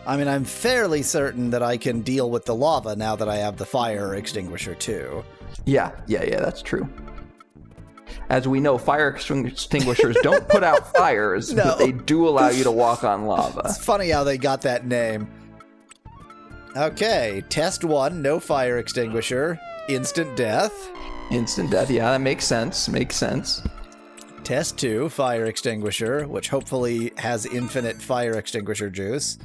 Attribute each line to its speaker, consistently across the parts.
Speaker 1: I mean, I'm fairly certain that I can deal with the lava now that I have the fire extinguisher too.
Speaker 2: Yeah, that's true. As we know, fire extinguishers don't put out fires,
Speaker 1: No.
Speaker 2: but they do allow you to walk on lava.
Speaker 1: It's funny how they got that name. Okay, test 1, no fire extinguisher, instant death.
Speaker 2: Instant death, yeah, that makes sense.
Speaker 1: Test 2, fire extinguisher, which hopefully has infinite fire extinguisher juice.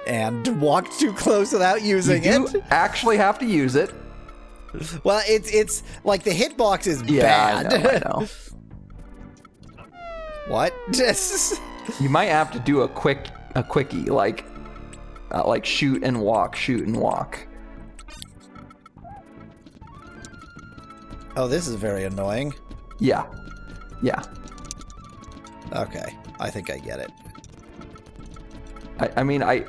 Speaker 1: And walked too close without using
Speaker 2: You
Speaker 1: it.
Speaker 2: do actually have to use it.
Speaker 1: Well, it's like the hitbox is
Speaker 2: Yeah,
Speaker 1: bad.
Speaker 2: I know.
Speaker 1: What?
Speaker 2: You might have to do a quickie, like shoot and walk.
Speaker 1: Oh, this is very annoying.
Speaker 2: Yeah.
Speaker 1: Okay, I think I get it.
Speaker 2: I mean, I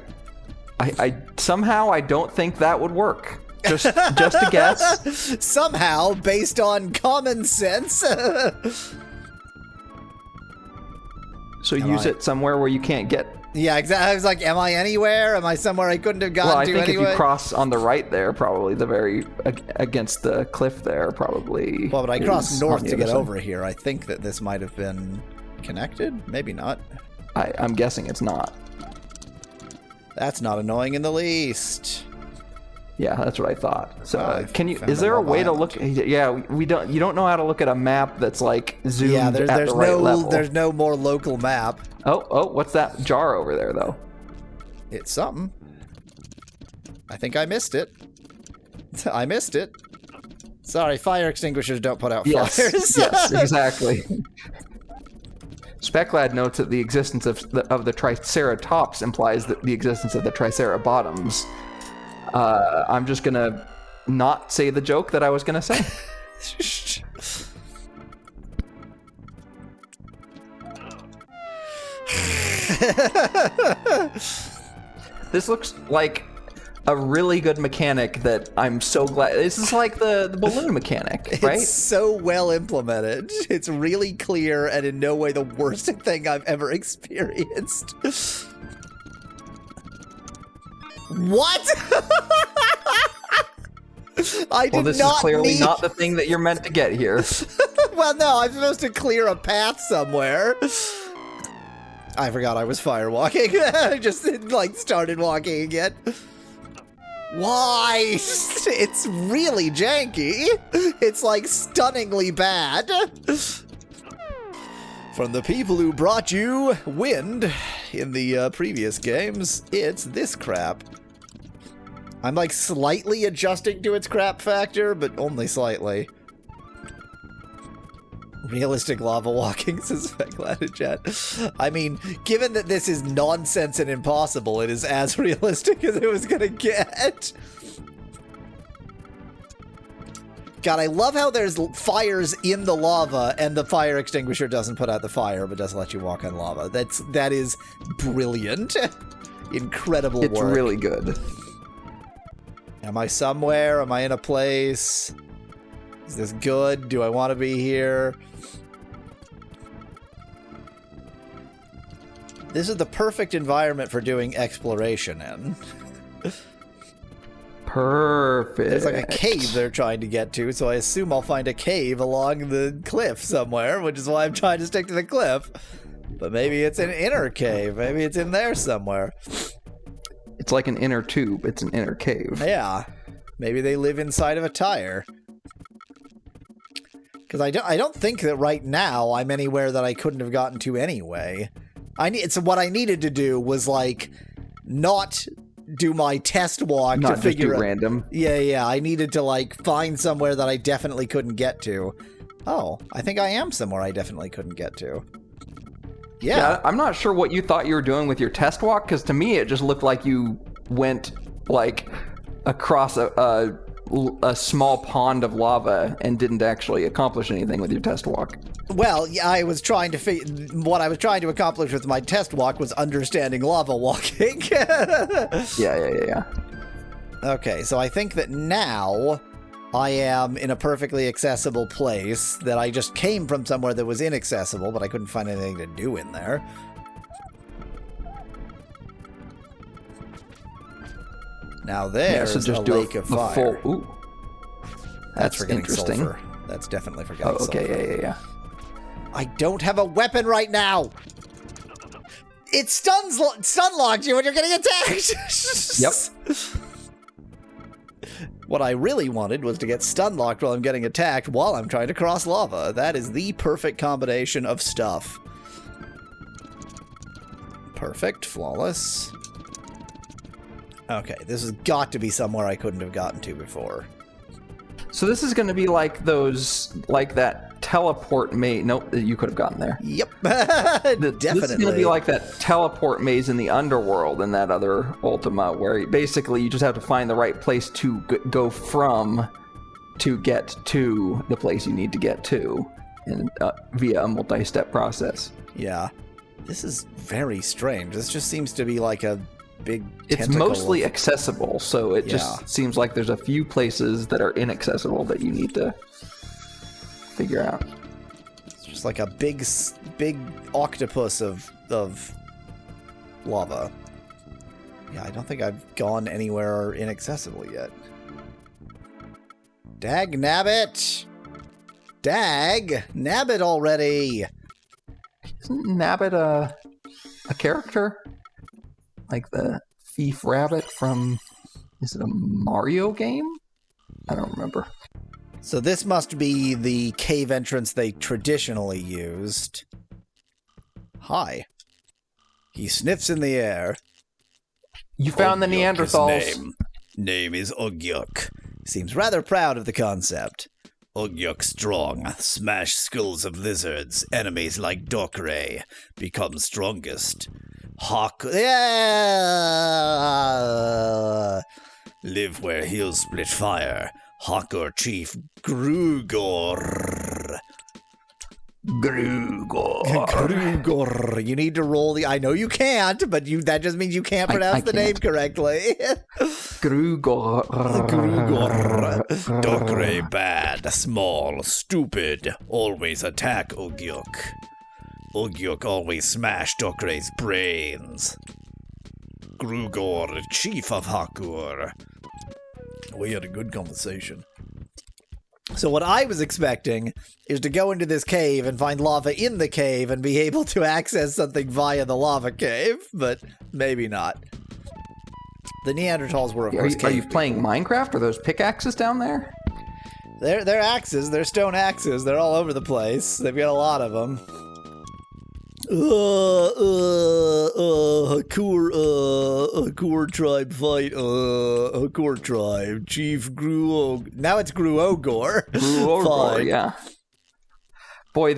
Speaker 2: somehow I don't think that would work. Just a guess.
Speaker 1: Somehow, based on common sense.
Speaker 2: So use it somewhere where you can't get.
Speaker 1: Yeah, exactly. I was like, am I anywhere? Am I somewhere I couldn't have gotten
Speaker 2: Well, I
Speaker 1: to
Speaker 2: think
Speaker 1: anyway?
Speaker 2: if you cross on the right there, probably the very against the cliff there, probably.
Speaker 1: Well, but I crossed
Speaker 2: is
Speaker 1: north
Speaker 2: on the
Speaker 1: to
Speaker 2: other
Speaker 1: get
Speaker 2: side.
Speaker 1: over here. I think that this might have been connected. Maybe not.
Speaker 2: I'm guessing it's not.
Speaker 1: That's not annoying in the least.
Speaker 2: Yeah, that's what I thought. So,
Speaker 1: I've
Speaker 2: can you?
Speaker 1: found
Speaker 2: Is there a
Speaker 1: a
Speaker 2: way to
Speaker 1: island.
Speaker 2: look? Yeah, we don't. You don't know how to look at a map that's like zoomed
Speaker 1: Yeah,
Speaker 2: at
Speaker 1: there's
Speaker 2: the right
Speaker 1: no
Speaker 2: level.
Speaker 1: there's no more local map.
Speaker 2: Oh, what's that jar over there though?
Speaker 1: It's something. I think I missed it. I missed it. Sorry, fire extinguishers don't put out
Speaker 2: Yes,
Speaker 1: fires.
Speaker 2: yes, exactly. Speclad notes that the existence of the Triceratops implies that the existence of the Tricerabottoms. I'm just gonna not say the joke that I was gonna say. This looks like a really good mechanic that I'm so glad. This is like the balloon mechanic, right?
Speaker 1: It's so well implemented. It's really clear and in no way the worst thing I've ever experienced. What? I did
Speaker 2: Well, this
Speaker 1: not
Speaker 2: is clearly
Speaker 1: need...
Speaker 2: not the thing that you're meant to get here.
Speaker 1: Well, no, I'm supposed to clear a path somewhere. I forgot I was fire walking. I just like started walking again. Why? It's really janky. It's like stunningly bad. From the people who brought you wind in the previous games, it's this crap. I'm like slightly adjusting to its crap factor, but only slightly. Realistic lava walking, says Speclad in chat. I mean, given that this is nonsense and impossible, it is as realistic as it was gonna get. God, I love how there's fires in the lava and the fire extinguisher doesn't put out the fire, but does let you walk on lava. That is brilliant. Incredible work.
Speaker 2: It's really good.
Speaker 1: Am I somewhere? Am I in a place? Is this good? Do I want to be here? This is the perfect environment for doing exploration in.
Speaker 2: Perfect.
Speaker 1: There's like a cave they're trying to get to, so I assume I'll find a cave along the cliff somewhere, which is why I'm trying to stick to the cliff. But maybe it's an inner cave. Maybe it's in there somewhere.
Speaker 2: It's like an inner tube. It's an inner cave.
Speaker 1: Yeah. Maybe they live inside of a tire. Because I don't think that right now I'm anywhere that I couldn't have gotten to anyway. So what I needed to do was like not do my test walk
Speaker 2: Not
Speaker 1: to
Speaker 2: just
Speaker 1: figure
Speaker 2: do
Speaker 1: out.
Speaker 2: random.
Speaker 1: Yeah. I needed to like find somewhere that I definitely couldn't get to. Oh, I think I am somewhere I definitely couldn't get to. Yeah.
Speaker 2: I'm not sure what you thought you were doing with your test walk, because to me it just looked like you went like across a small pond of lava and didn't actually accomplish anything with your test walk.
Speaker 1: Well, yeah, I was trying to what I was trying to accomplish with my test walk was understanding lava walking.
Speaker 2: Yeah.
Speaker 1: Okay, so I think that now I am in a perfectly accessible place that I just came from somewhere that was inaccessible, but I couldn't find anything to do in there. Now there's
Speaker 2: so just
Speaker 1: a
Speaker 2: do
Speaker 1: lake of fire.
Speaker 2: Full, ooh.
Speaker 1: That's
Speaker 2: That's
Speaker 1: forgetting
Speaker 2: interesting.
Speaker 1: sulfur. That's definitely forgetting
Speaker 2: Oh, okay,
Speaker 1: sulfur.
Speaker 2: yeah.
Speaker 1: I don't have a weapon right now. It stun locked you when you're getting attacked.
Speaker 2: Yep.
Speaker 1: What I really wanted was to get stun locked while I'm getting attacked while I'm trying to cross lava. That is the perfect combination of stuff. Perfect, flawless. Okay, this has got to be somewhere I couldn't have gotten to before.
Speaker 2: So this is going to be like that teleport maze. Nope, you could have gotten there.
Speaker 1: Yep,
Speaker 2: This
Speaker 1: definitely.
Speaker 2: is going to be like that teleport maze in the underworld in that other Ultima, where basically you just have to find the right place to go from to get to the place you need to get to, and via a multi-step process.
Speaker 1: Yeah, this is very strange. This just seems to be like a big
Speaker 2: It's
Speaker 1: tentacle
Speaker 2: mostly
Speaker 1: of-
Speaker 2: accessible, so it just seems like there's a few places that are inaccessible that you need to figure out.
Speaker 1: It's just like a big octopus of lava. Yeah, I don't think I've gone anywhere inaccessible yet. Dag nabbit! Dag nabbit already!
Speaker 2: Isn't Nabbit a character? Like the thief rabbit from, is it a Mario game? I don't remember.
Speaker 1: So this must be the cave entrance they traditionally used. Hi. He sniffs in the air.
Speaker 2: You found the
Speaker 1: Ogyuk is
Speaker 2: Neanderthals.
Speaker 1: Name is Ogyuk. Seems rather proud of the concept. Ogyuk strong. Smash skulls of lizards. Enemies like Dokre. Become strongest. Hawk. Yeah! Live where hills split fire. Hawker Chief Grugor. Grugor. You need to roll the. I know you can't, but that just means you can't pronounce the name correctly.
Speaker 2: Grugor.
Speaker 1: Grugor. Dokre bad, small, stupid. Always attack Ogyuk. Ogyuk always smash Dokre's brains. Grugor, chief of Hakur. We had a good conversation. So what I was expecting is to go into this cave and find lava in the cave and be able to access something via the lava cave, but maybe not. The Neanderthals were, of course,
Speaker 2: Are
Speaker 1: cave
Speaker 2: you playing Minecraft? Are those pickaxes down there?
Speaker 1: They're axes. They're stone axes. They're all over the place. They've got a lot of them. Hakur tribe fight. Hakur tribe. Chief Gruog. Now it's Gruogor.
Speaker 2: Gruogor, yeah. Boy,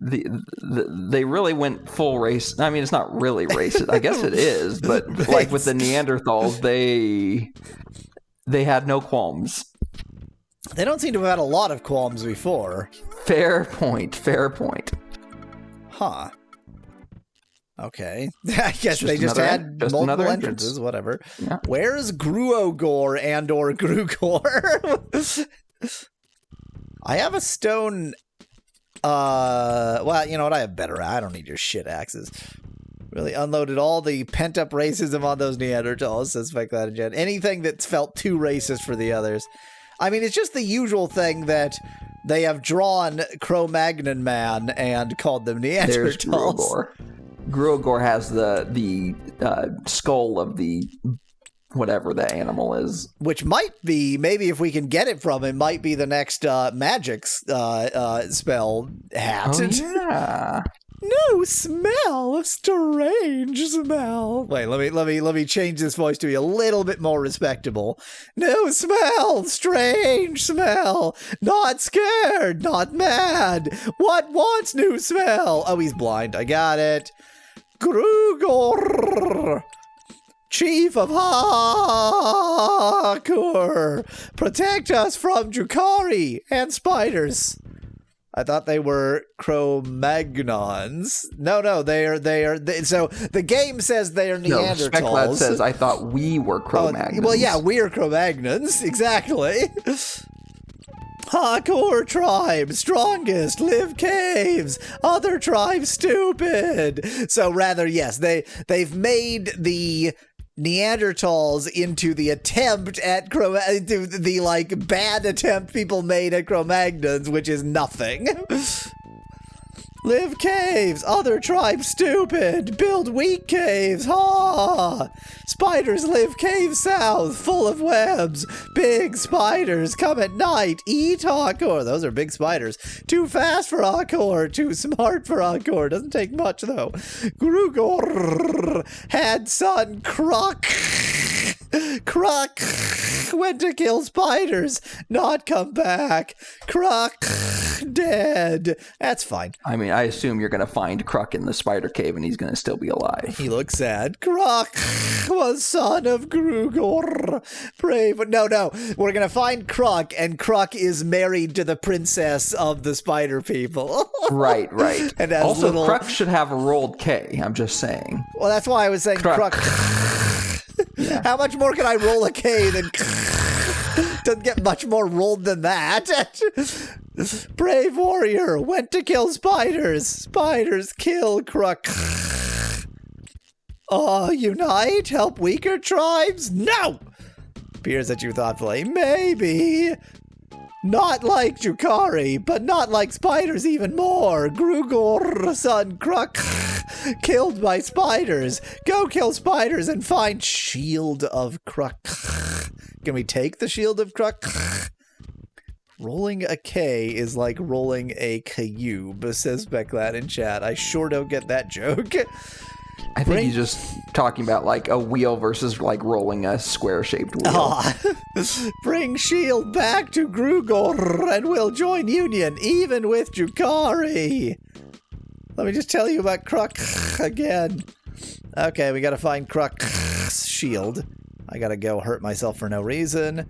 Speaker 2: they really went full race. I mean, it's not really racist. I guess it is, but like with the Neanderthals, they had no qualms.
Speaker 1: They don't seem to have had a lot of qualms before.
Speaker 2: Fair point.
Speaker 1: Huh. Okay. I guess they just had multiple entrances, whatever.
Speaker 2: Yeah.
Speaker 1: Where is Gruogor and or Grugor? I have a stone... well, you know what? I have better... I don't need your shit axes. Really unloaded all the pent-up racism on those Neanderthals, says Speculated. Anything that's felt too racist for the others. I mean, it's just the usual thing that they have drawn Cro-Magnon man and called them Neanderthals.
Speaker 2: There's Gruogor. Gruogor has the skull of the whatever the animal is.
Speaker 1: Which might be, maybe if we can get it from him, might be the next magic spell hat.
Speaker 2: Oh, yeah.
Speaker 1: No smell, strange smell. Wait, let me change this voice to be a little bit more respectable. No smell, strange smell. Not scared, not mad. What wants new smell? Oh, he's blind. I got it. Grugor, chief of Hakur, protect us from Drukari and spiders. I thought they were Cro-Magnons. No, they are. So the game says they are Neanderthals.
Speaker 2: No, Speclad says, I thought we were Cro-Magnons.
Speaker 1: Well, yeah, we are Cro-Magnons. Exactly. Hardcore tribe, strongest, live caves. Other tribes stupid. So rather, yes, they've made the Neanderthals into the attempt at the like bad attempt people made at Cro-Magnons, which is nothing. Live caves, other tribes stupid, build weak caves, ha! Spiders live cave south, full of webs, big spiders come at night, eat hardcore. Those are big spiders. Too fast for hardcore, too smart for hardcore, doesn't take much though. Grugor had son Croc. Croc went to kill spiders, not come back. Croc dead. That's fine.
Speaker 2: I mean, I assume you're going to find Kruk in the spider cave and he's going to still be alive.
Speaker 1: He looks sad. Croc was son of Grugor. Brave. No. We're going to find Croc, and Croc is married to the princess of the spider people.
Speaker 2: Right.
Speaker 1: And has
Speaker 2: also,
Speaker 1: little...
Speaker 2: Kruk should have a rolled K, I'm just saying.
Speaker 1: Well, that's why I was saying Croc.
Speaker 2: Yeah.
Speaker 1: How much more can I roll a K than... Doesn't get much more rolled than that. Brave warrior went to kill spiders. Spiders kill Croc. Unite? Help weaker tribes? No! Peers at you thoughtfully. Maybe. Not like Jukari, but not like spiders even more. Grugor, son Croc, killed by spiders. Go kill spiders and find Shield of Croc. Can we take the Shield of Croc? Rolling a K is like rolling a cube, says Becklad in chat. I sure don't get that joke.
Speaker 2: I think he's just talking about like a wheel versus like rolling a square-shaped wheel.
Speaker 1: Bring Shield back to Grugor and we'll join Union, even with Jukari. Let me just tell you about Croc again. Okay, we gotta find Croc's shield. I gotta go hurt myself for no reason.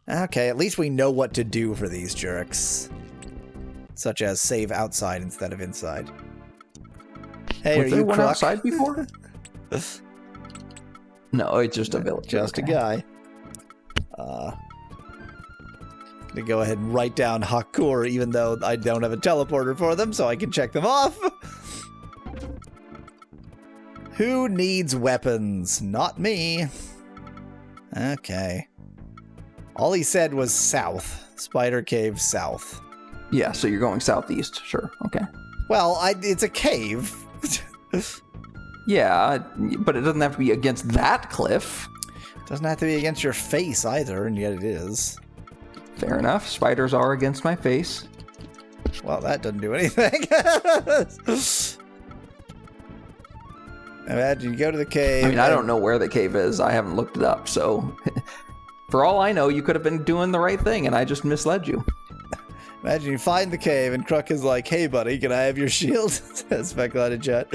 Speaker 1: Okay, at least we know what to do for these jerks. Such as save outside instead of inside. Hey,
Speaker 2: Was
Speaker 1: are you
Speaker 2: one
Speaker 1: Croc?
Speaker 2: outside before? No, it's just a village.
Speaker 1: Just a guy. Gonna go ahead and write down Hakur, even though I don't have a teleporter for them, so I can check them off. Who needs weapons? Not me. Okay. All he said was south. Spider cave south.
Speaker 2: Yeah, so you're going southeast. Sure. Okay.
Speaker 1: Well, it's a cave.
Speaker 2: Yeah, but it doesn't have to be against that cliff.
Speaker 1: Doesn't have to be against your face either, and yet it is.
Speaker 2: Fair enough. Spiders are against my face.
Speaker 1: Well, that doesn't do anything. Imagine you go to the cave.
Speaker 2: I mean, I don't know where the cave is. I haven't looked it up, so for all I know, you could have been doing the right thing, and I just misled you.
Speaker 1: Imagine you find the cave, and Kruk is like, "Hey, buddy, can I have your shield?" Says Speculated Jet.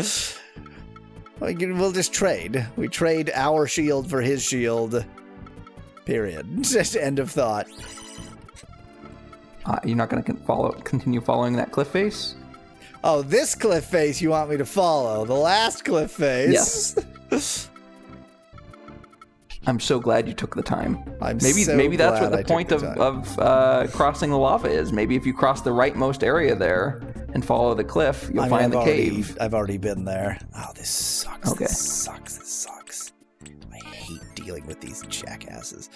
Speaker 1: We'll just trade. We trade our shield for his shield. Period. Just end of thought.
Speaker 2: You're not going to continue following that cliff face?
Speaker 1: Oh, this cliff face you want me to follow. The last cliff face.
Speaker 2: Yes. I'm so glad you took the time.
Speaker 1: Maybe
Speaker 2: that's what the point of crossing the lava is. Maybe if you cross the rightmost area there and follow the cliff, you'll find the cave.
Speaker 1: I've already been there. Oh, this sucks.
Speaker 2: Okay.
Speaker 1: This sucks. I hate dealing with these jackasses.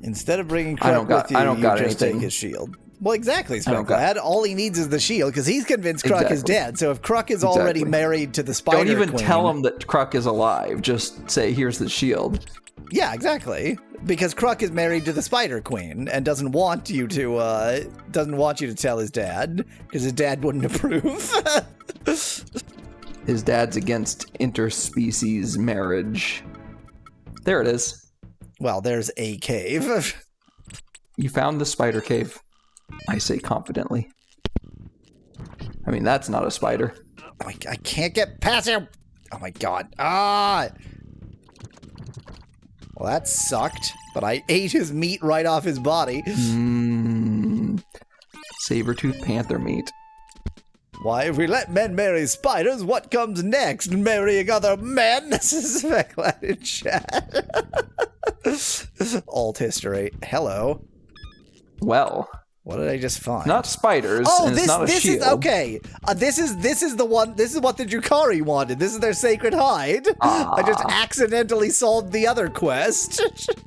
Speaker 1: Instead of bringing Kruk with you, you just take his shield. Well, exactly, Spellglad. All he needs is the shield, because he's convinced Kruk is dead. So if Kruk is already married to the Spider Queen...
Speaker 2: Don't even tell him that Kruk is alive. Just say, here's the shield.
Speaker 1: Yeah, exactly. Because Kruk is married to the Spider Queen and doesn't want you to tell his dad, because his dad wouldn't approve.
Speaker 2: His dad's against interspecies marriage. There it is.
Speaker 1: Well, there's a cave.
Speaker 2: You found the spider cave. I say confidently. I mean, that's not a spider.
Speaker 1: I can't get past him. Oh my god. Ah! Well, that sucked, but I ate his meat right off his body.
Speaker 2: Saber-toothed panther meat.
Speaker 1: Why, if we let men marry spiders, what comes next? Marrying other men? This is Speculated Chat. Alt history. Hello.
Speaker 2: Well,
Speaker 1: what did I just find?
Speaker 2: Not spiders.
Speaker 1: Oh,
Speaker 2: and
Speaker 1: this
Speaker 2: it's not a
Speaker 1: this
Speaker 2: shield.
Speaker 1: is okay. This is the one. This is what the Jukari wanted. This is their sacred hide. I just accidentally solved the other quest.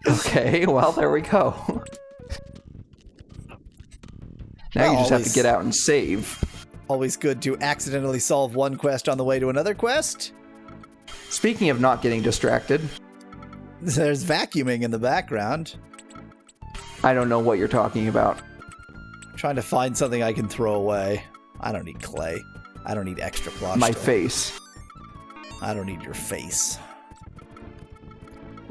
Speaker 2: Okay, well there we go. Now you just have to get out and save.
Speaker 1: Always good to accidentally solve one quest on the way to another quest.
Speaker 2: Speaking of not getting distracted,
Speaker 1: there's vacuuming in the background.
Speaker 2: I don't know what you're talking about.
Speaker 1: I'm trying to find something I can throw away. I don't need clay. I don't need extra plush.
Speaker 2: My face.
Speaker 1: I don't need your face.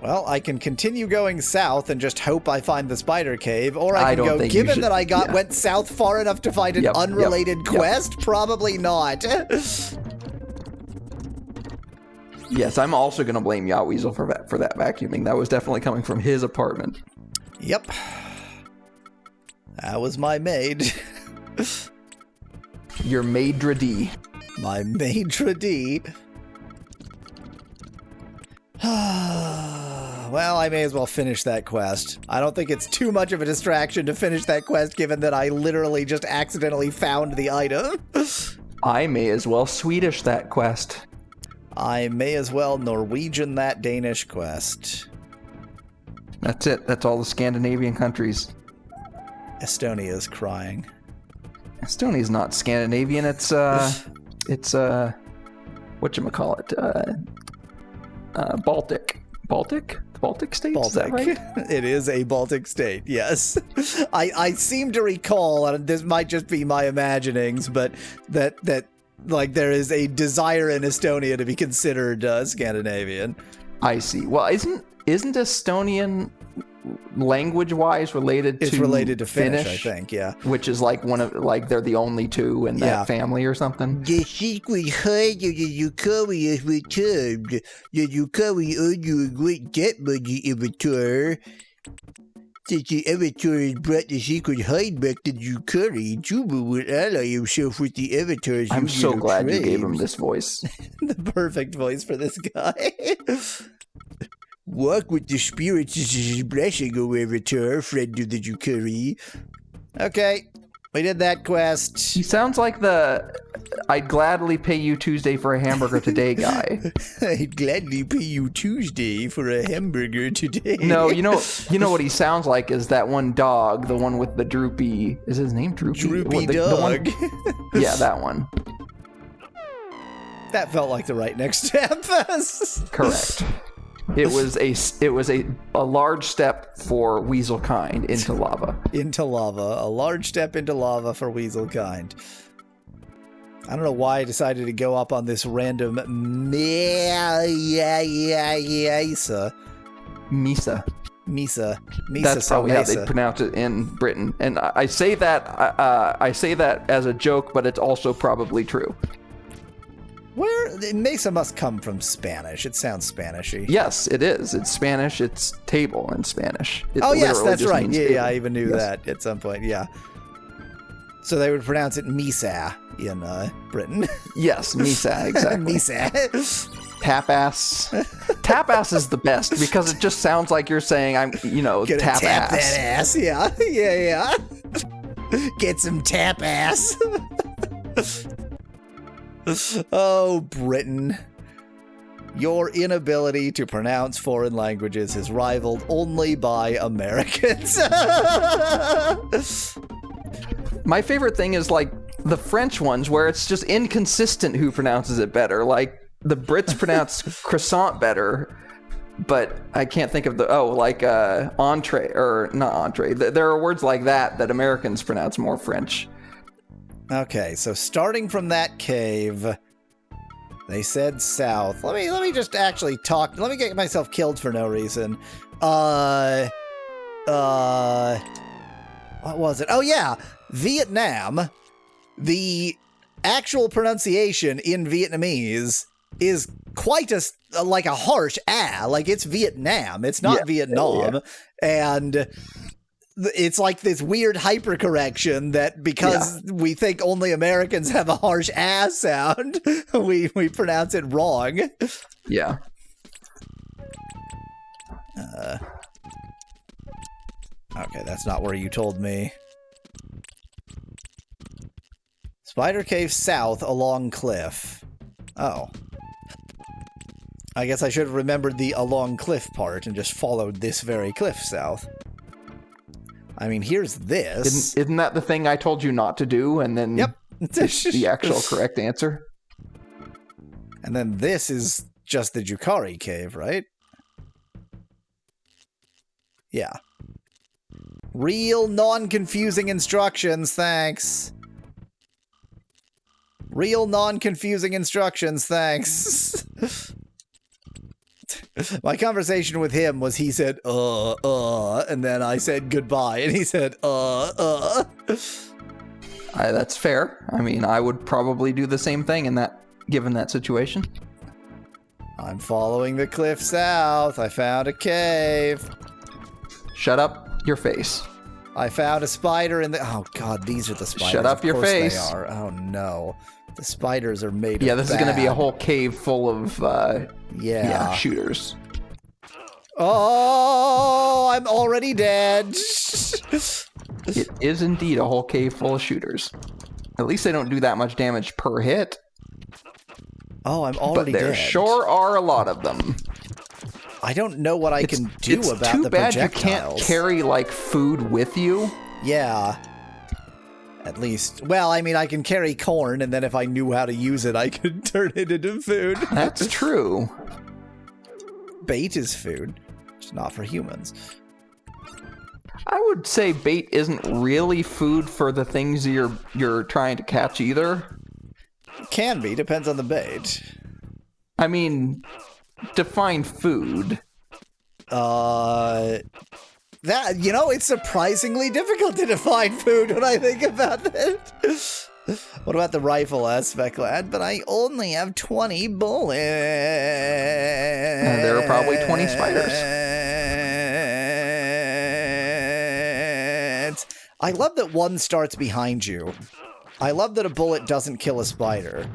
Speaker 1: Well, I can continue going south and just hope I find the spider cave, or I can go, given that I went south far enough to find an unrelated quest, probably not.
Speaker 2: Yes, I'm also going to blame Yacht Weasel for that vacuuming. That was definitely coming from his apartment.
Speaker 1: Yep. That was my maid.
Speaker 2: Your maidre D.
Speaker 1: My maidre D. Well, I may as well finish that quest. I don't think it's too much of a distraction to finish that quest, given that I literally just accidentally found the item.
Speaker 2: I may as well Swedish that quest.
Speaker 1: I may as well Norwegian that Danish quest.
Speaker 2: That's it. That's all the Scandinavian countries.
Speaker 1: Estonia's crying.
Speaker 2: Estonia's not Scandinavian. It's whatchamacallit? Baltic. Baltic? Baltic states?
Speaker 1: Baltic.
Speaker 2: Is that right?
Speaker 1: It is a Baltic state, yes. I seem to recall, and this might just be my imaginings, but that like there is a desire in Estonia to be considered Scandinavian.
Speaker 2: I see. Well, isn't Estonian language-wise related to? It's related to Finnish,
Speaker 1: I think. Yeah,
Speaker 2: which is like they're the only two in that family or something.
Speaker 3: The secret hide of the Yukari is returned. The Yukari owe you a great debt, Mother Avatar. Since the Avatar has brought the secret hide back to the Yukari, Juba will ally himself with the Avatar's.
Speaker 2: I'm so glad you gave him this voice.
Speaker 1: The perfect voice for this guy.
Speaker 3: Walk with the spirits as his blessing, O Avatar, friend of the Yukari.
Speaker 1: Okay, we did that quest.
Speaker 2: He sounds like the I'd gladly pay you Tuesday for a hamburger today guy.
Speaker 3: I'd gladly pay you Tuesday for a hamburger today.
Speaker 2: No, you know what he sounds like is that one dog, the one with the droopy. Is his name Droopy?
Speaker 1: Droopy dog.
Speaker 2: Yeah, that one.
Speaker 1: That felt like the right next step.
Speaker 2: Correct. It was a large step for weasel kind into lava.
Speaker 1: Into lava. A large step into lava for weasel kind. I don't know why I decided to go up on this random Misa.
Speaker 2: That's probably how they pronounce it in Britain. And I say that as a joke, but it's also probably true.
Speaker 1: Mesa must come from Spanish. It sounds Spanishy.
Speaker 2: Yes, it is. It's Spanish. It's table in Spanish. It
Speaker 1: yes, that's right. Yeah, I even knew that at some point. Yeah. So they would pronounce it Misa in Britain.
Speaker 2: Yes, Misa, exactly.
Speaker 1: Misa.
Speaker 2: Tapass. Tapass is the best because it just sounds like you're saying I'm,
Speaker 1: Gonna
Speaker 2: tap
Speaker 1: that
Speaker 2: ass.
Speaker 1: Yeah. Get some tap ass. Oh, Britain. Your inability to pronounce foreign languages is rivaled only by Americans.
Speaker 2: My favorite thing is like the French ones where it's just inconsistent who pronounces it better. Like the Brits pronounce croissant better, but I can't think of entree or not entree. There are words like that Americans pronounce more French.
Speaker 1: Okay, so starting from that cave, they said south. Let me just actually talk. Let me get myself killed for no reason. What was it? Oh yeah, Vietnam. The actual pronunciation in Vietnamese is quite a harsh ah. Like it's Vietnam. It's not Vietnam, and it's like this weird hypercorrection that because we think only Americans have a harsh ass sound, we pronounce it wrong.
Speaker 2: Yeah.
Speaker 1: Okay, that's not where you told me. Spider cave south along cliff. Oh. I guess I should have remembered the along cliff part and just followed this very cliff south. I mean, here's this.
Speaker 2: Isn't that the thing I told you not to do? And then
Speaker 1: Yep.
Speaker 2: it's the actual correct answer.
Speaker 1: And then this is just the Jukari cave, right? Yeah. Real non-confusing instructions, thanks. Real non-confusing instructions, thanks. My conversation with him was he said, and then I said goodbye, and he said,
Speaker 2: That's fair. I mean, I would probably do the same thing in that, given that situation.
Speaker 1: I'm following the cliff south. I found a cave.
Speaker 2: Shut up your face.
Speaker 1: I found a spider in the... Oh, God, these are the spiders.
Speaker 2: Shut up your face.
Speaker 1: They are. Oh, no. The spiders are made of
Speaker 2: this is going to be a whole cave full of, shooters.
Speaker 1: Oh, I'm already dead.
Speaker 2: It is indeed a whole cave full of shooters. At least they don't do that much damage per hit.
Speaker 1: Oh, I'm already dead.
Speaker 2: But there sure are a lot of them.
Speaker 1: I don't know what I can do about the projectiles.
Speaker 2: It's too bad you can't carry, like, food with you.
Speaker 1: Yeah. At least. Well, I mean, I can carry corn, and then if I knew how to use it, I could turn it into food.
Speaker 2: That's true.
Speaker 1: Bait is food. Just not for humans.
Speaker 2: I would say bait isn't really food for the things you're trying to catch either.
Speaker 1: It can be. Depends on the bait.
Speaker 2: I mean... define food.
Speaker 1: That, you know, it's surprisingly difficult to define food when I think about it. What about the rifle aspect, lad? But I only have 20 bullets.
Speaker 2: There are probably 20 spiders.
Speaker 1: I love that one starts behind you. I love that a bullet doesn't kill a spider.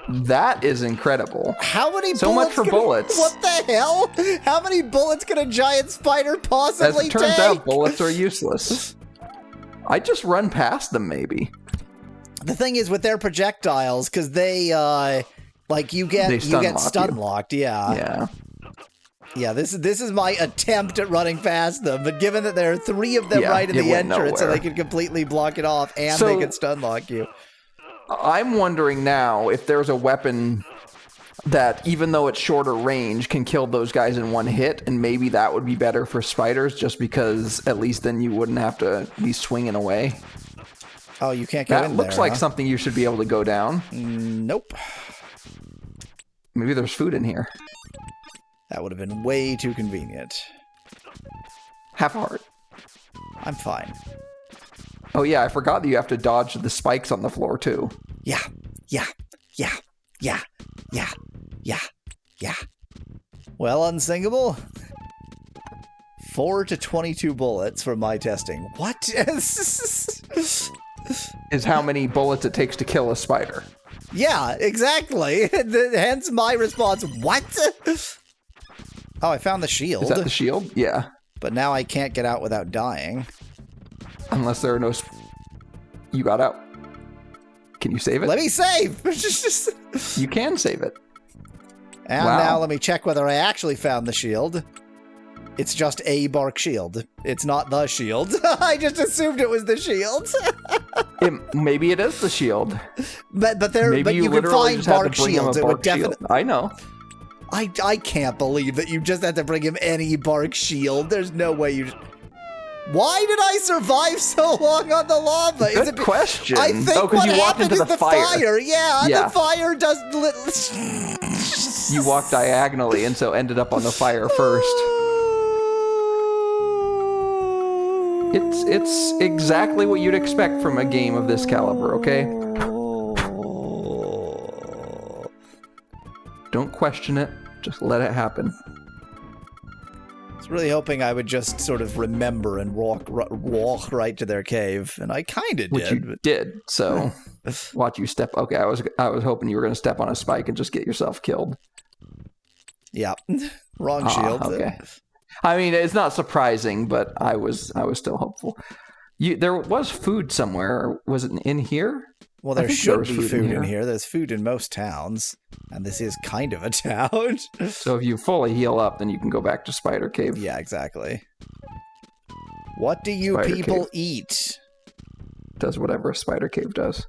Speaker 2: That is incredible.
Speaker 1: How many bullets?
Speaker 2: So much for bullets.
Speaker 1: What the hell? How many bullets can a giant spider possibly take?
Speaker 2: As it turns out, bullets are useless. I just run past them, maybe.
Speaker 1: The thing is with their projectiles, because they, like, you get stun locked. Yeah.
Speaker 2: Yeah.
Speaker 1: Yeah, this is my attempt at running past them, but given that there are 3 of them right in the entrance, so they can completely block it off, and they can stun lock you.
Speaker 2: I'm wondering now if there's a weapon that, even though it's shorter range, can kill those guys in one hit, and maybe that would be better for spiders, just because at least then you wouldn't have to be swinging away.
Speaker 1: Oh, you can't go in there,
Speaker 2: That looks like something you should be able to go down.
Speaker 1: Nope.
Speaker 2: Maybe there's food in here.
Speaker 1: That would have been way too convenient.
Speaker 2: Half a heart.
Speaker 1: I'm fine.
Speaker 2: Oh yeah, I forgot that you have to dodge the spikes on the floor too.
Speaker 1: Yeah. Well, unsingable. 4 to 22 bullets from my testing. What?
Speaker 2: Is how many bullets it takes to kill a spider.
Speaker 1: Yeah, exactly. Hence my response. What? Oh, I found the shield.
Speaker 2: Is that the shield? Yeah.
Speaker 1: But now I can't get out without dying.
Speaker 2: Unless there are no... You got out. Can you save it?
Speaker 1: Let me save!
Speaker 2: You can save it.
Speaker 1: And now let me check whether I actually found the shield. It's just a bark shield. It's not the shield. I just assumed it was the shield.
Speaker 2: Maybe it is the shield.
Speaker 1: But you can find bark shields. It would definitely...
Speaker 2: I know.
Speaker 1: I can't believe that you just had to bring him any bark shield. There's no way you... Why did I survive so long on the lava?
Speaker 2: Good question.
Speaker 1: I think what
Speaker 2: you walked
Speaker 1: happened
Speaker 2: into
Speaker 1: is the fire. Yeah, the fire does...
Speaker 2: You walked diagonally and so ended up on the fire first. It's exactly what you'd expect from a game of this caliber, okay? Don't question it. Just let it happen.
Speaker 1: I was really hoping I would just sort of remember and walk right to their cave, and I kind of did.
Speaker 2: Which you did, so watch you step... Okay, I was hoping you were going to step on a spike and just get yourself killed.
Speaker 1: Yeah. Wrong shield.
Speaker 2: Okay. I mean, it's not surprising, but I was still hopeful. There was food somewhere. Was it in here?
Speaker 1: Well, there should be food in here. There's food in most towns, and this is kind of a town.
Speaker 2: So if you fully heal up, then you can go back to Spider Cave.
Speaker 1: Yeah, exactly. What do you
Speaker 2: Spider
Speaker 1: people
Speaker 2: Cave
Speaker 1: eat?
Speaker 2: Does whatever a Spider Cave does.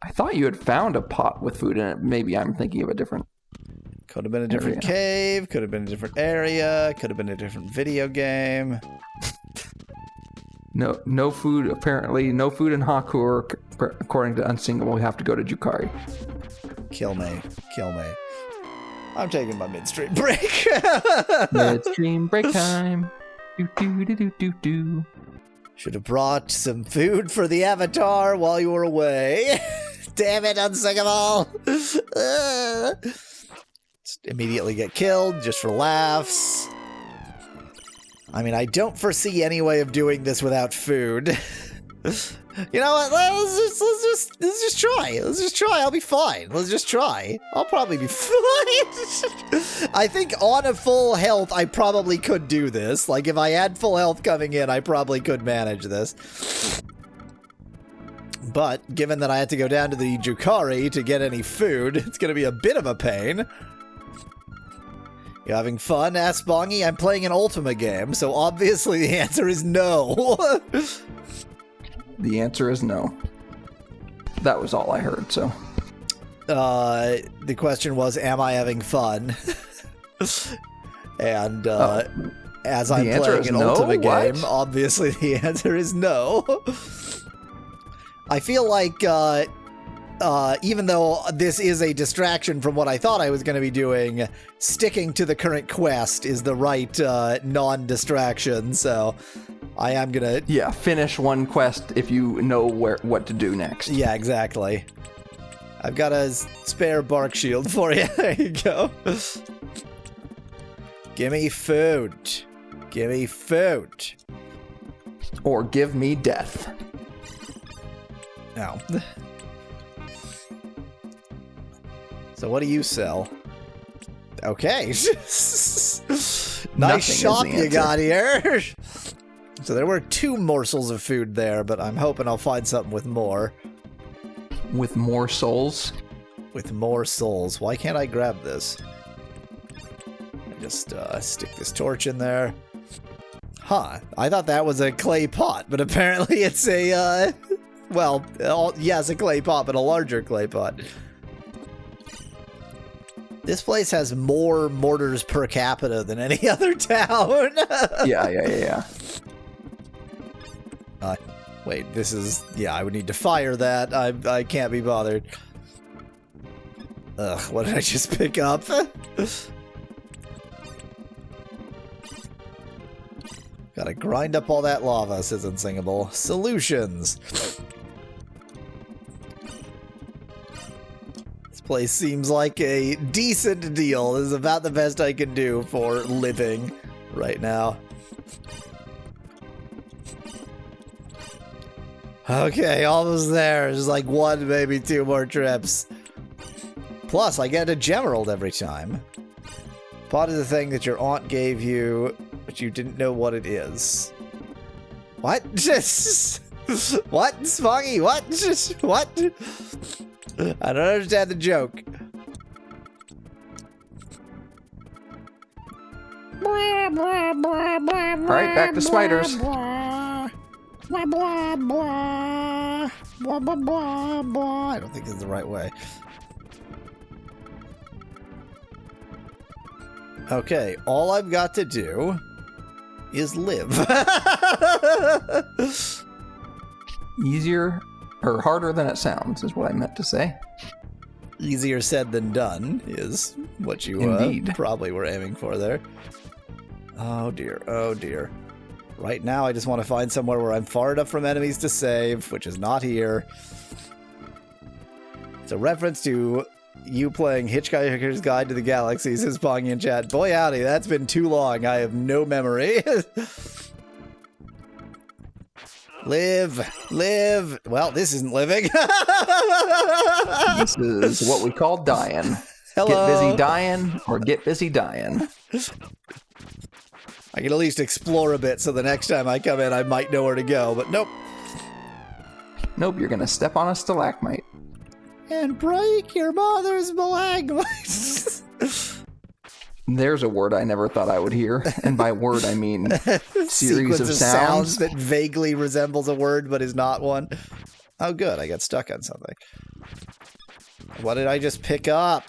Speaker 2: I thought you had found a pot with food in it. Maybe I'm thinking of a different...
Speaker 1: Could have been a different cave. Could have been a different area. Could have been a different video game.
Speaker 2: No food, apparently. No food in Hakur. According to Unsingable, we have to go to Jukari.
Speaker 1: Kill me. Kill me. I'm taking my midstream break.
Speaker 2: Midstream break time. Do.
Speaker 1: Should have brought some food for the Avatar while you were away. Damn it, Unsingable. Just immediately get killed just for laughs. I mean, I don't foresee any way of doing this without food. You know what? Let's just try. Let's just try. I'll be fine. Let's just try. I'll probably be fine. I think on a full health, I probably could do this. Like, if I had full health coming in, I probably could manage this. But given that I had to go down to the Jukari to get any food, it's going to be a bit of a pain. You having fun, asked Bongi? I'm playing an Ultima game, so obviously the answer is no.
Speaker 2: The answer is no. That was all I heard, so.
Speaker 1: The question was, am I having fun? And as I'm playing an Ultima game, obviously the answer is no. I feel like even though this is a distraction from what I thought I was going to be doing, sticking to the current quest is the right non-distraction, so I am going to...
Speaker 2: Yeah, finish one quest if you know what to do next.
Speaker 1: Yeah, exactly. I've got a spare bark shield for you. There you go. Gimme food. Gimme food.
Speaker 2: Or give me death.
Speaker 1: Ow. So what do you sell? Okay. Nice shop you got here. So there were 2 morsels of food there, but I'm hoping I'll find something with more.
Speaker 2: With more souls?
Speaker 1: With more souls. Why can't I grab this? I just stick this torch in there. Huh. I thought that was a clay pot, but apparently it's a, well, yes, a clay pot, but a larger clay pot. This place has more mortars per capita than any other town.
Speaker 2: Yeah.
Speaker 1: Wait, this is... Yeah, I would need to fire that. I can't be bothered. Ugh, what did I just pick up? Gotta grind up all that lava, says Unsingable. Solutions. This place seems like a decent deal. This is about the best I can do for living right now. Okay, almost there. There's like 1, maybe 2 more trips. Plus, I get a gemerald every time. Pot is a thing that your aunt gave you, but you didn't know what it is. What? What? Smoggy? What? What? I don't understand the joke.
Speaker 2: Alright, back to spiders.
Speaker 1: Blah, blah, blah. Blah, blah, blah, blah. I don't think this is the right way. Okay, all I've got to do is live.
Speaker 2: Easier or harder than it sounds is what I meant to say.
Speaker 1: Easier said than done is what you probably were aiming for there. Oh dear, oh dear. Right now I just want to find somewhere where I'm far enough from enemies to save, which is not here. It's a reference to you playing Hitchhiker's Guide to the Galaxy, says Pongy in chat. Boy howdy, that's been too long. I have no memory. Live. Well, this isn't living.
Speaker 2: This is what we call dying.
Speaker 1: Hello.
Speaker 2: Get busy dying or get busy dying.
Speaker 1: I can at least explore a bit so the next time I come in I might know where to go, but nope.
Speaker 2: Nope, you're gonna step on a stalagmite.
Speaker 1: And break your mother's stalagmites.
Speaker 2: There's a word I never thought I would hear, and by word I mean series
Speaker 1: Sequence
Speaker 2: of
Speaker 1: of
Speaker 2: sounds
Speaker 1: that vaguely resembles a word but is not one. Oh good, I got stuck on something. What did I just pick up?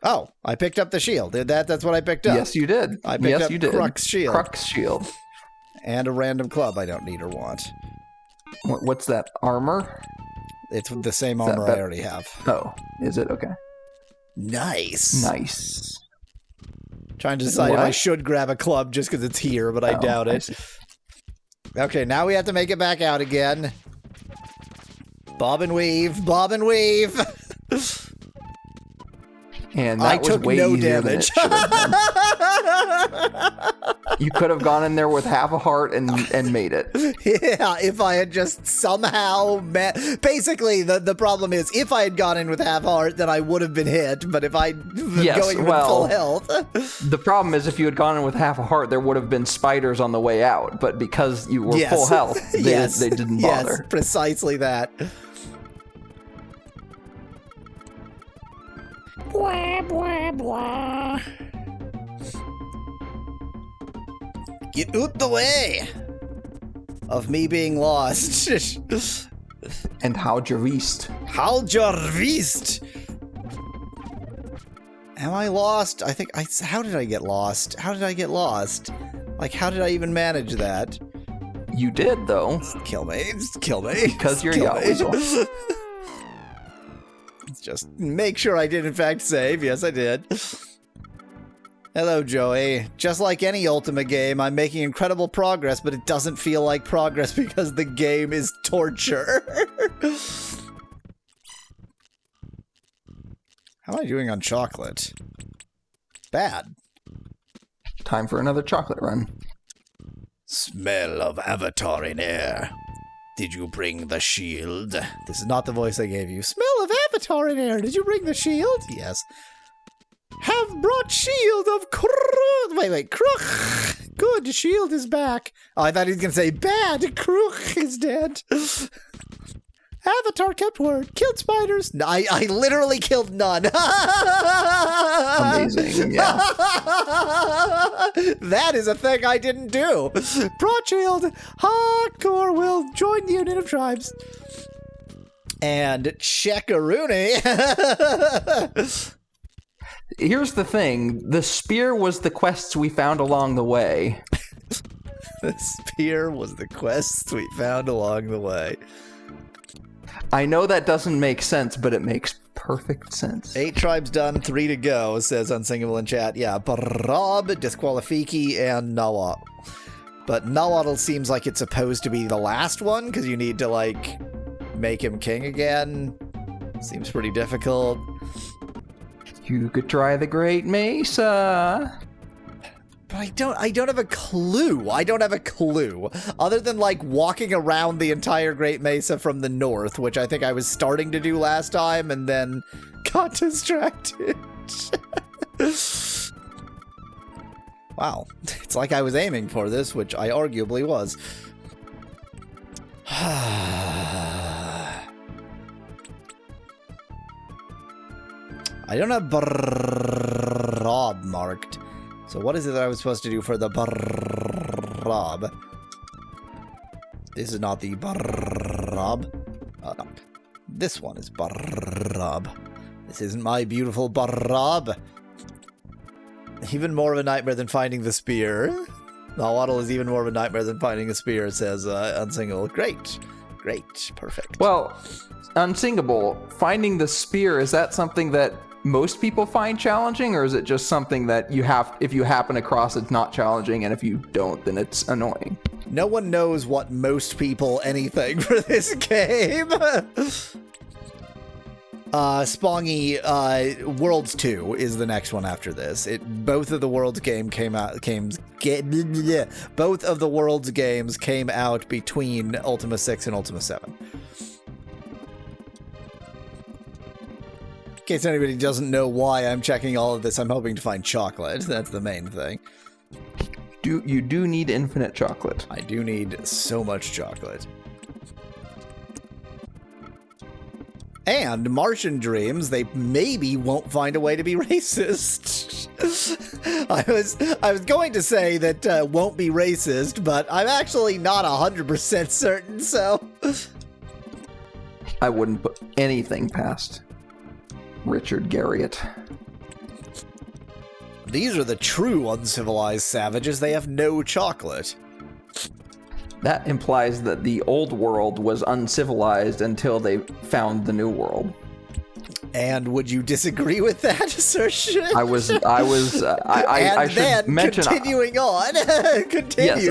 Speaker 1: Oh, I picked up the shield. That's what I picked up.
Speaker 2: Yes, you did.
Speaker 1: I picked up
Speaker 2: you did.
Speaker 1: Crux shield.
Speaker 2: Crux shield.
Speaker 1: And a random club I don't need or want.
Speaker 2: What's that? Armor?
Speaker 1: It's the same armor I already have.
Speaker 2: Oh, is it? Okay.
Speaker 1: Nice.
Speaker 2: Nice.
Speaker 1: Trying to decide if I should grab a club just because it's here, but I doubt it. Okay, now we have to make it back out again. Bob and weave, bob and weave.
Speaker 2: And that was
Speaker 1: took
Speaker 2: way
Speaker 1: no
Speaker 2: easier than
Speaker 1: damage.
Speaker 2: it should have been. You could have gone in there with half a heart and made it.
Speaker 1: Yeah, if I had just somehow basically, the problem is, if I had gone in with half heart, then I would have been hit, but if I going in with full health...
Speaker 2: The problem is, if you had gone in with half a heart, there would have been spiders on the way out, but because you were full health, they didn't bother.
Speaker 1: Yes, precisely that. Blah, blah, blah. Get out the way of me being lost.
Speaker 2: And how'd you reast?
Speaker 1: How'd you reast? Am I lost? I think how did I get lost? How did I get lost? Like, how did I even manage that?
Speaker 2: You did, though.
Speaker 1: Just kill me. Just kill me.
Speaker 2: Because you're Yahweh.
Speaker 1: Just make sure I did in fact save. Yes, I did. Hello, Joey. Just like any Ultima game, I'm making incredible progress, but it doesn't feel like progress because the game is torture. How am I doing on chocolate? Bad.
Speaker 2: Time for another chocolate run.
Speaker 1: Smell of Avatar in air. Did you bring the shield? This is not the voice I gave you. Smell of Avatar in air. Did you bring the shield? Yes. Have brought shield of Wait, Kruk. Good, shield is back. Oh, I thought he was going to say bad. Kruk is dead. Avatar kept word. Killed spiders. No, I literally killed none.
Speaker 2: Amazing, yeah.
Speaker 1: That is a thing I didn't do. Brought shield. Hardcore will join the unit of tribes. And Checkaroony.
Speaker 2: Here's the thing. The spear was the quests we found along the way.
Speaker 1: The spear was the quests we found along the way.
Speaker 2: I know that doesn't make sense, but it makes perfect sense.
Speaker 1: 8 tribes done, 3 to go, says Unsingable in chat. Yeah, Barab, Disqualifiki, and Nawat. But Nawatl seems like it's supposed to be the last one, because you need to, like, make him king again. Seems pretty difficult.
Speaker 2: You could try the Great Mesa.
Speaker 1: But I don't have a clue. I don't have a clue. Other than, like, walking around the entire Great Mesa from the north, which I think I was starting to do last time, and then got distracted. Wow. It's like I was aiming for this, which I arguably was. I don't have Barab marked. So what is it that I was supposed to do for the Barab? This is not the Barab. Oh, no. This one is Barab. This isn't my beautiful Barab. Even more of a nightmare than finding the spear. Nahuatl is even more of a nightmare than finding a spear, says Unsingable. Great. Great. Perfect.
Speaker 2: Well, Unsingable, finding the spear, is that something that most people find challenging, or is it just something that you have, if you happen across, it's not challenging, and if you don't, then it's annoying?
Speaker 1: No one knows what most people anything for this game. Spongy, Worlds 2 is the next one after this. Both of the Worlds game both of the Worlds games came out between Ultima 6 and Ultima 7. In case anybody doesn't know why I'm checking all of this, I'm hoping to find chocolate. That's the main thing.
Speaker 2: You do need infinite chocolate.
Speaker 1: I do need so much chocolate. And Martian dreams, they maybe won't find a way to be racist. I was going to say that won't be racist, but I'm actually not 100% certain, so...
Speaker 2: I wouldn't put anything past Richard Garriott.
Speaker 1: These are the true uncivilized savages. They have no chocolate.
Speaker 2: That implies that the old world was uncivilized until they found the new world.
Speaker 1: And would you disagree with that assertion?
Speaker 2: I should mention.
Speaker 1: Continuing on.
Speaker 2: Yes,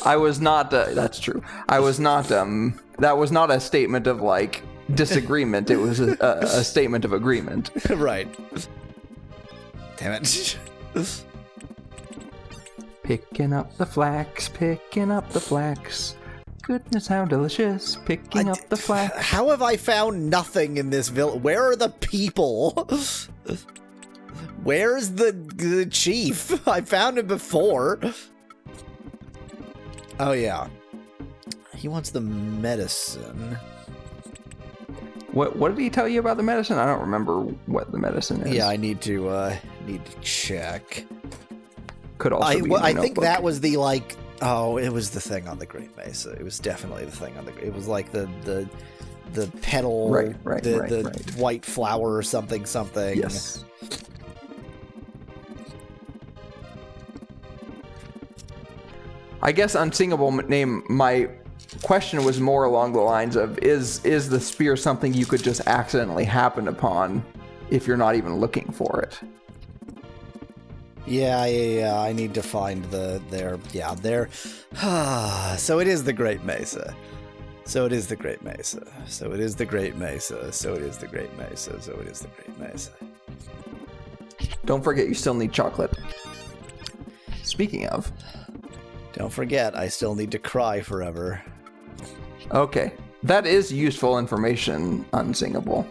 Speaker 2: I was not. That's true. I was not. That was not a statement of like disagreement. It was a statement of agreement.
Speaker 1: Right. Damn it.
Speaker 2: Picking up the flax, picking up the flax. Goodness, how delicious, picking up the flax.
Speaker 1: How have I found nothing in this village? Where are the people? Where's the chief? I found him before. Oh, yeah. He wants the medicine.
Speaker 2: What did he tell you about the medicine? I don't remember what the medicine is.
Speaker 1: Yeah, I need to check.
Speaker 2: Could also be
Speaker 1: I think that was the like. Oh, it was the thing on the Great Mesa. It was definitely the thing on the. It was like the petal, the white flower or something.
Speaker 2: Yes. I guess unsingable name. My question was more along the lines of: is the spear something you could just accidentally happen upon if you're not even looking for it?
Speaker 1: Yeah. I need to find their. So it is the Great Mesa. So it is the Great Mesa. So it is the Great Mesa. So it is the Great Mesa. So it is the Great Mesa.
Speaker 2: Don't forget, you still need chocolate. Speaking of.
Speaker 1: Don't forget, I still need to cry forever.
Speaker 2: Okay. That is useful information, unsingable.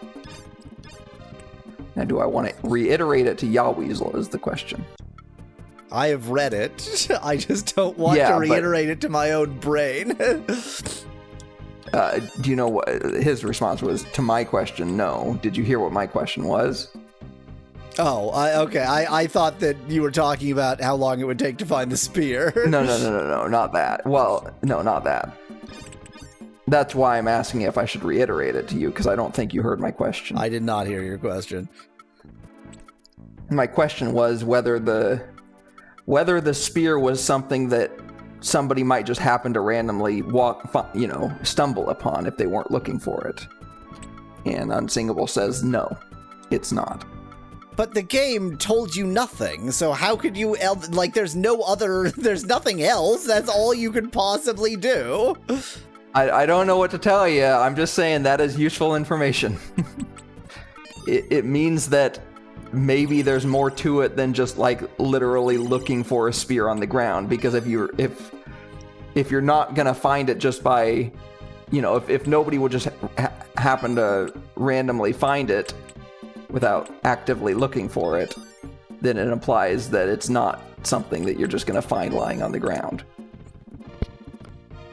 Speaker 2: Now, do I want to reiterate it to Yaweasel is the question.
Speaker 1: I have read it. I just don't want to reiterate it to my own brain.
Speaker 2: Do you know what his response was to my question? No. Did you hear what my question was?
Speaker 1: Oh, okay. I thought that you were talking about how long it would take to find the spear.
Speaker 2: No, not that. Well, no, not that. That's why I'm asking if I should reiterate it to you, because I don't think you heard my question.
Speaker 1: I did not hear your question.
Speaker 2: My question was whether the spear was something that somebody might just happen to randomly stumble upon if they weren't looking for it. And Unsingable says, no, it's not.
Speaker 1: But the game told you nothing, so how could you, there's nothing else, that's all you could possibly do.
Speaker 2: I don't know what to tell you, I'm just saying that is useful information. It means that maybe there's more to it than just literally looking for a spear on the ground, because if you're not gonna find it just by, if nobody would just happen to randomly find it without actively looking for it, then it implies that it's not something that you're just going to find lying on the ground.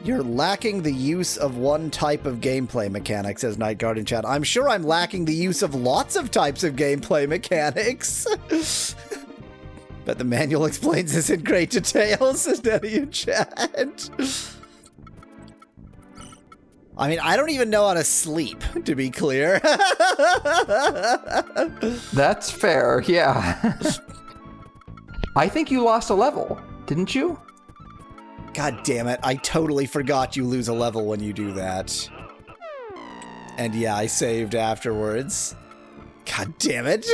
Speaker 1: You're lacking the use of one type of gameplay mechanic, says Night Guard in chat. I'm sure I'm lacking the use of lots of types of gameplay mechanics. But the manual explains this in great detail, says Nettie in chat. I mean, I don't even know how to sleep, to be clear.
Speaker 2: That's fair, yeah. I think you lost a level, didn't you?
Speaker 1: God damn it, I totally forgot you lose a level when you do that. And yeah, I saved afterwards. God damn it.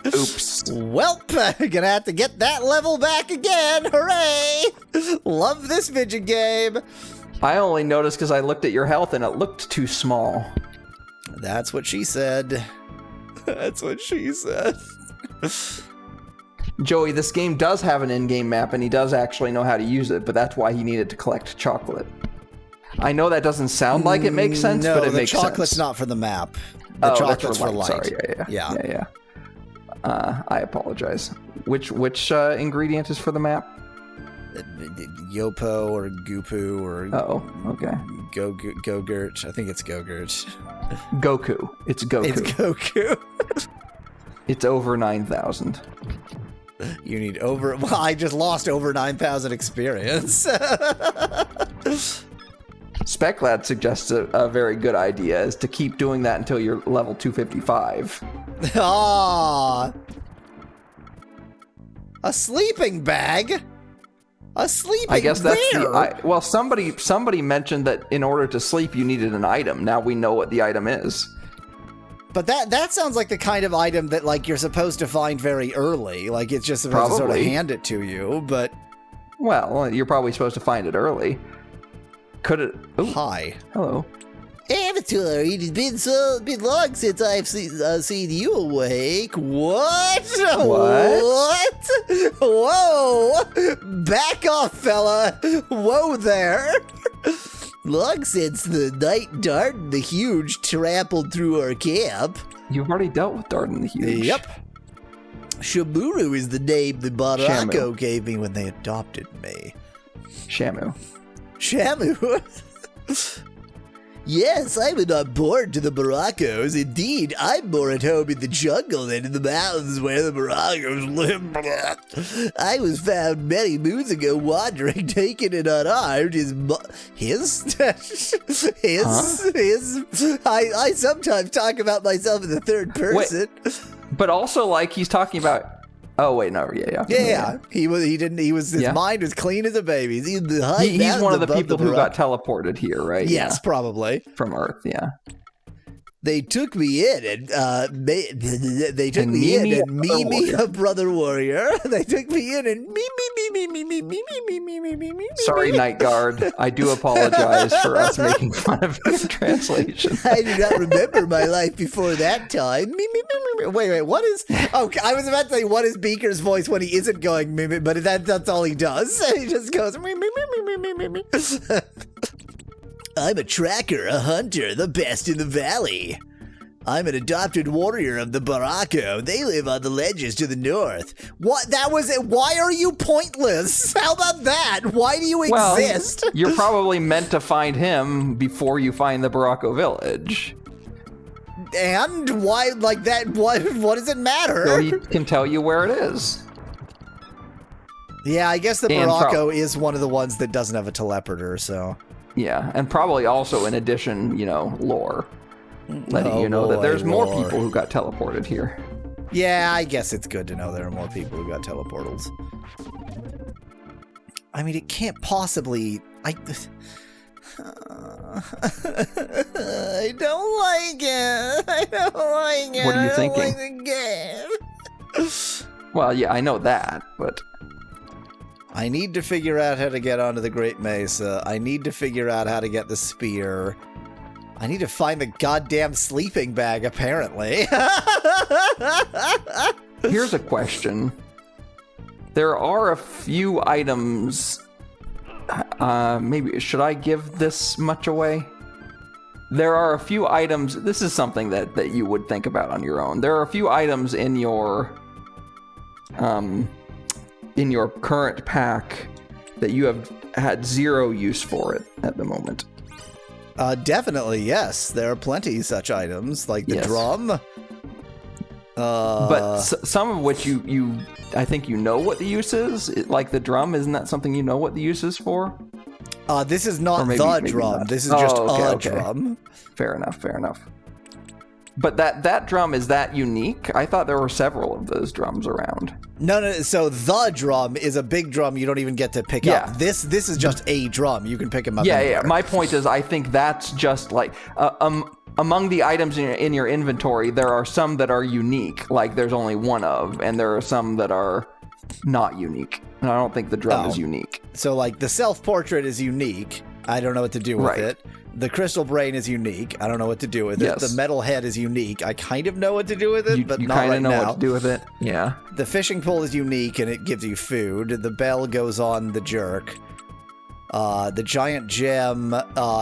Speaker 2: Oops.
Speaker 1: Welp, gonna have to get that level back again, hooray! Love this video game.
Speaker 2: I only noticed because I looked at your health and it looked too small.
Speaker 1: That's what she said. That's what she said.
Speaker 2: Joey, this game does have an in-game map and he does actually know how to use it, but that's why he needed to collect chocolate. I know that doesn't sound like it makes sense, but it makes sense.
Speaker 1: No, the chocolate's not for the map. The chocolate's for light.
Speaker 2: Sorry, yeah. I apologize. Which ingredient is for the map?
Speaker 1: Yopo or Gupu or
Speaker 2: Oh, okay.
Speaker 1: Gogurt. I think it's Gogurt.
Speaker 2: Goku. It's Goku.
Speaker 1: It's Goku.
Speaker 2: It's over 9,000.
Speaker 1: You need over... Well, I just lost over 9,000 experience.
Speaker 2: Speclad suggests a very good idea is to keep doing that until you're level 255.
Speaker 1: Ah, a sleeping bag? A sleeping
Speaker 2: I guess that's
Speaker 1: where?
Speaker 2: well, somebody mentioned that in order to sleep you needed an item. Now we know what the item is.
Speaker 1: But that sounds like the kind of item that like you're supposed to find very early. Like it's just supposed to sort of hand it to you, but...
Speaker 2: Well, you're probably supposed to find it early. Could it... Ooh.
Speaker 1: Hi.
Speaker 2: Hello.
Speaker 3: Avatar, it has been long since I've seen you awake.
Speaker 1: What?
Speaker 2: What?
Speaker 1: Whoa! Back off, fella! Whoa there!
Speaker 3: Long since the night Darden the Huge trampled through our camp.
Speaker 2: You've already dealt with Darden the Huge.
Speaker 1: Yep.
Speaker 3: Shamuru is the name the Barako gave me when they adopted me.
Speaker 2: Shamu.
Speaker 3: Shamu? Yes, I'm not born to the Baracos. Indeed, I'm more at home in the jungle than in the mountains where the Baracos live. I was found many moons ago wandering, taken and unarmed. I sometimes talk about myself in the third person.
Speaker 2: Wait, but also, like, he's talking about... Oh, wait, no, yeah.
Speaker 1: His mind was clean as a baby's.
Speaker 2: He's one of the people who got teleported here, right?
Speaker 1: Yes, probably.
Speaker 2: From Earth, yeah.
Speaker 3: They took me in and Mimi, a brother warrior. They took me in and me.
Speaker 2: Sorry, Night Guard. I do apologize for us making fun of your translation.
Speaker 3: I do not remember my life before that time.
Speaker 1: Wait, what is... Oh, I was about to say, what is Beaker's voice when he isn't going mimi, but that's all he does. He just goes...
Speaker 3: I'm a tracker, a hunter, the best in the valley. I'm an adopted warrior of the Barako. They live on the ledges to the north.
Speaker 1: What? That was it. Why are you pointless? How about that? Why do you exist?
Speaker 2: Well, you're probably meant to find him before you find the Barako village.
Speaker 1: And why, like that? What does it matter?
Speaker 2: So he can tell you where it is.
Speaker 1: Yeah, I guess the Barako is one of the ones that doesn't have a teleporter, so...
Speaker 2: Yeah, and probably also, in addition, lore. Letting you know that there's more people who got teleported here.
Speaker 1: Yeah, I guess it's good to know there are more people who got teleportals. I mean, it can't possibly... I don't like it. I don't like it.
Speaker 2: What are you thinking?
Speaker 1: I don't like the game.
Speaker 2: Well, yeah, I know that, but...
Speaker 1: I need to figure out how to get onto the Great Mesa. I need to figure out how to get the spear. I need to find the goddamn sleeping bag, apparently.
Speaker 2: Here's a question. There are a few items... maybe, should I give this much away? There are a few items... This is something that you would think about on your own. There are a few items in your current pack that you have had zero use for it at the moment.
Speaker 1: Definitely, yes. There are plenty such items, like the drum.
Speaker 2: But some of which I think you know what the use is. Like the drum, isn't that something you know what the use is for?
Speaker 1: This is not the drum.
Speaker 2: Not.
Speaker 1: This is just a drum.
Speaker 2: Fair enough. But that drum, is that unique? I thought there were several of those drums around.
Speaker 1: No. So the drum is a big drum you don't even get to pick up. This is just a drum. You can pick them up anywhere.
Speaker 2: Yeah. My point is, I think that's just like among the items in your inventory, there are some that are unique, like there's only one of, and there are some that are not unique. And I don't think the drum is unique.
Speaker 1: So like the self-portrait is unique. I don't know what to do with it. The crystal brain is unique. I don't know what to do with it. The metal head is unique. I kind of know what to do with it, but not right now. You kind of know what
Speaker 2: to do with it? Yeah.
Speaker 1: The fishing pole is unique, and it gives you food. The bell goes on the jerk. The giant gem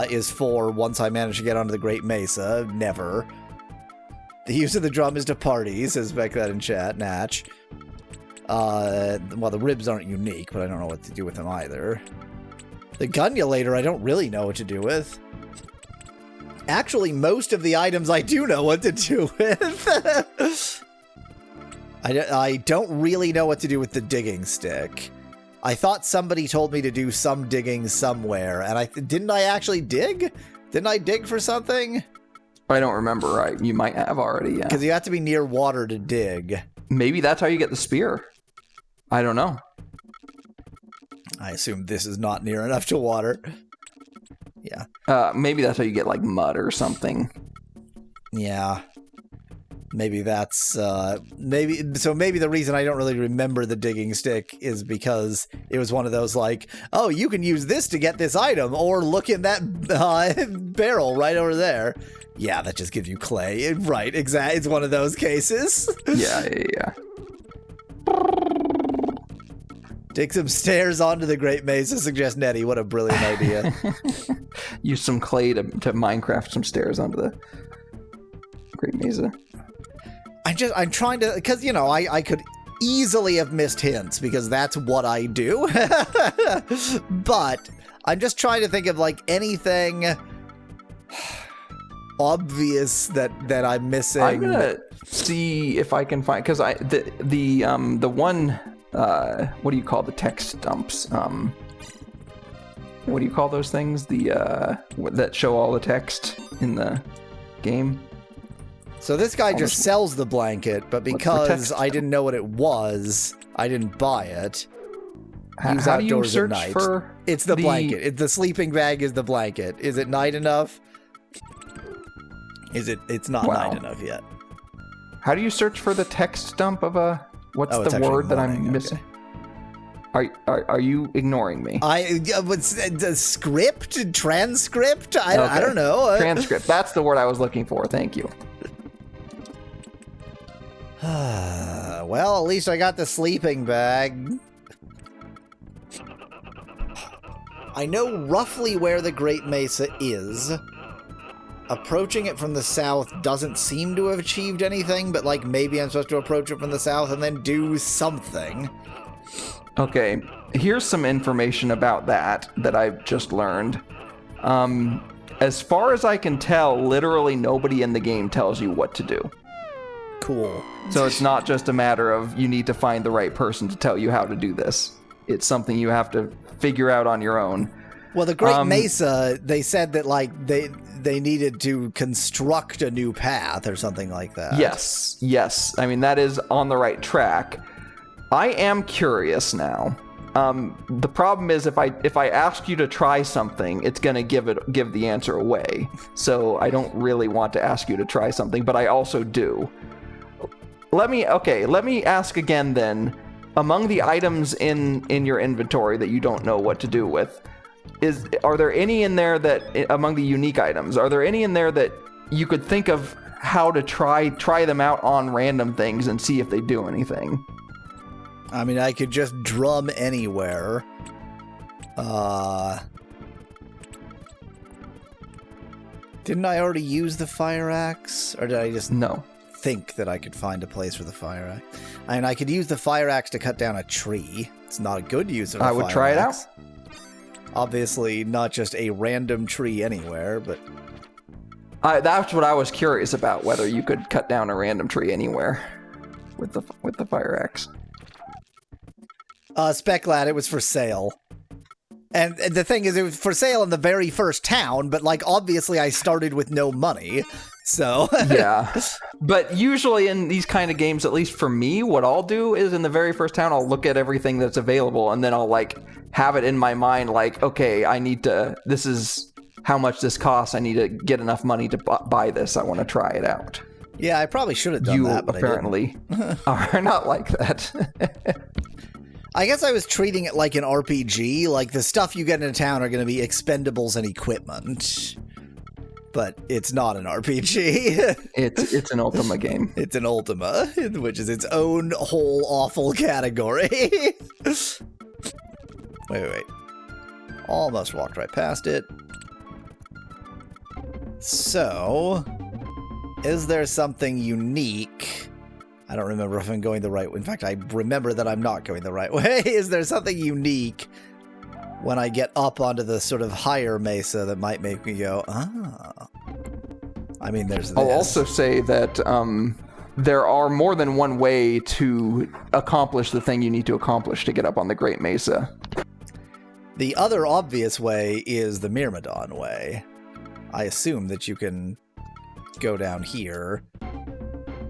Speaker 1: is for once I manage to get onto the Great Mesa. Never. The use of the drum is to party, says Beck that in chat, Natch. Well, the ribs aren't unique, but I don't know what to do with them either. The gunulator I don't really know what to do with. Actually, most of the items I do know what to do with. I don't really know what to do with the digging stick. I thought somebody told me to do some digging somewhere, and didn't I actually dig? Didn't I dig for something?
Speaker 2: I don't remember, right? You might have already, yeah.
Speaker 1: Because you have to be near water to dig.
Speaker 2: Maybe that's how you get the spear. I don't know.
Speaker 1: I assume this is not near enough to water. Yeah.
Speaker 2: Maybe that's how you get, like, mud or something.
Speaker 1: Yeah. Maybe that's, maybe the reason I don't really remember the digging stick is because it was one of those, like, oh, you can use this to get this item, or look in that barrel right over there. Yeah, that just gives you clay. Right, exactly. It's one of those cases.
Speaker 2: Yeah.
Speaker 1: Take some stairs onto the Great Mesa, suggests Nettie. What a brilliant idea.
Speaker 2: Use some clay to Minecraft some stairs onto the Great Mesa.
Speaker 1: I'm trying to, because, you know, I could easily have missed hints because that's what I do. But I'm just trying to think of, like, anything obvious that I'm missing.
Speaker 2: I'm gonna see if I can find, because the one what do you call the text dumps? What do you call those things? That show all the text in the game.
Speaker 1: So this guy just sells the blanket, but because I didn't know what it was, I didn't buy it.
Speaker 2: How do you search for?
Speaker 1: It's the blanket. The sleeping bag is the blanket. Is it night enough? It's not night enough yet.
Speaker 2: How do you search for the text dump of a? What's the word that I'm missing? Okay. Are you ignoring me?
Speaker 1: What's the script? Transcript? I don't know.
Speaker 2: Transcript. That's the word I was looking for. Thank you.
Speaker 1: Well, at least I got the sleeping bag. I know roughly where the Great Mesa is. Approaching it from the south doesn't seem to have achieved anything, but, like, maybe I'm supposed to approach it from the south and then do something.
Speaker 2: Okay, here's some information about that I've just learned. As far as I can tell, literally nobody in the game tells you what to do.
Speaker 1: Cool.
Speaker 2: So it's not just a matter of you need to find the right person to tell you how to do this. It's something you have to figure out on your own.
Speaker 1: Well, the Great Mesa, they said that, like, they needed to construct a new path or something like that.
Speaker 2: Yes. I mean, that is on the right track. I am curious now. The problem is if I ask you to try something, it's going to give the answer away. So I don't really want to ask you to try something, but I also do. Let me ask again then. Among the items in your inventory that you don't know what to do with, are there any in there that, among the unique items, are there any in there that you could think of how to try them out on random things and see if they do anything?
Speaker 1: I mean, I could just drum anywhere. Didn't I already use the fire axe? Or did I just think that I could find a place for the fire axe? I mean, I could use the fire axe to cut down a tree. It's not a good use of a fire axe.
Speaker 2: I would try it out.
Speaker 1: Obviously, not just a random tree anywhere, but...
Speaker 2: that's what I was curious about, whether you could cut down a random tree anywhere with the fire axe.
Speaker 1: Spec Lad, it was for sale. And the thing is, it was for sale in the very first town, but, like, obviously I started with no money, so...
Speaker 2: Yeah. But usually in these kind of games, at least for me, what I'll do is in the very first town, I'll look at everything that's available, and then I'll, like, have it in my mind, like, okay, this is how much this costs. I need to get enough money to buy this. I want to try it out.
Speaker 1: Yeah, I probably should have done that, but
Speaker 2: apparently are not like that.
Speaker 1: I guess I was treating it like an RPG, like the stuff you get in a town are going to be expendables and equipment. But it's not an RPG.
Speaker 2: It's an Ultima game.
Speaker 1: It's an Ultima, which is its own whole awful category. Wait. Almost walked right past it. So, Is there something unique? I don't remember if I'm going the right way. In fact, I remember that I'm not going the right way. Is there something unique when I get up onto the sort of higher mesa that might make me go, ah? I mean, there's this.
Speaker 2: I'll also say that there are more than one way to accomplish the thing you need to accomplish to get up on the Great Mesa.
Speaker 1: The other obvious way is the Myrmidon way. I assume that you can go down here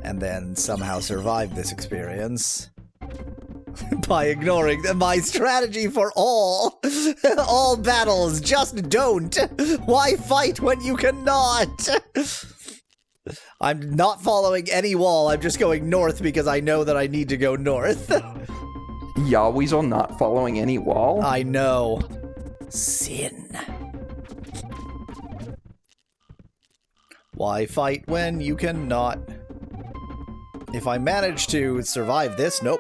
Speaker 1: and then somehow survive this experience by ignoring my strategy for all battles. Just don't. Why fight when you cannot? I'm not following any wall. I'm just going north because I know that I need to go north.
Speaker 2: Yahwee's not following any wall?
Speaker 1: I know. Sin. Why fight when you cannot? If I manage to survive this, nope.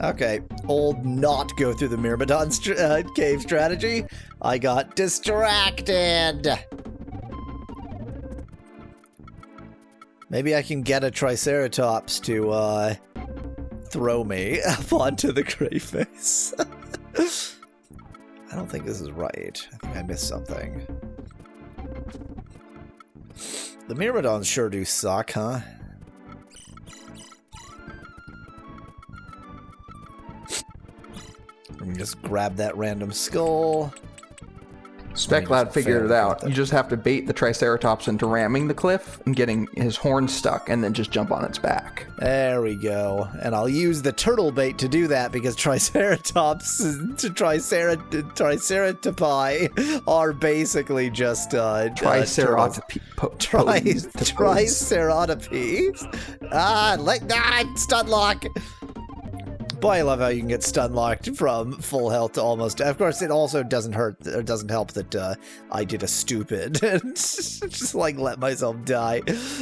Speaker 1: Okay, old not go through the Myrmidon cave strategy. I got distracted. Maybe I can get a Triceratops to throw me up onto the Greyface. I don't think this is right. I think I missed something. The Myrmidons sure do suck, huh? Let me just grab that random skull.
Speaker 2: SpecLad figured it out. You just have to bait the Triceratops into ramming the cliff and getting his horn stuck, and then just jump on its back.
Speaker 1: There we go. And I'll use the turtle bait to do that because Triceratops to Triceratopi are basically just
Speaker 2: Triceratops.
Speaker 1: Triceratops. Stun lock. Boy, I love how you can get stun locked from full health to almost. Of course, it also doesn't hurt or doesn't help that I did a stupid just like let myself die,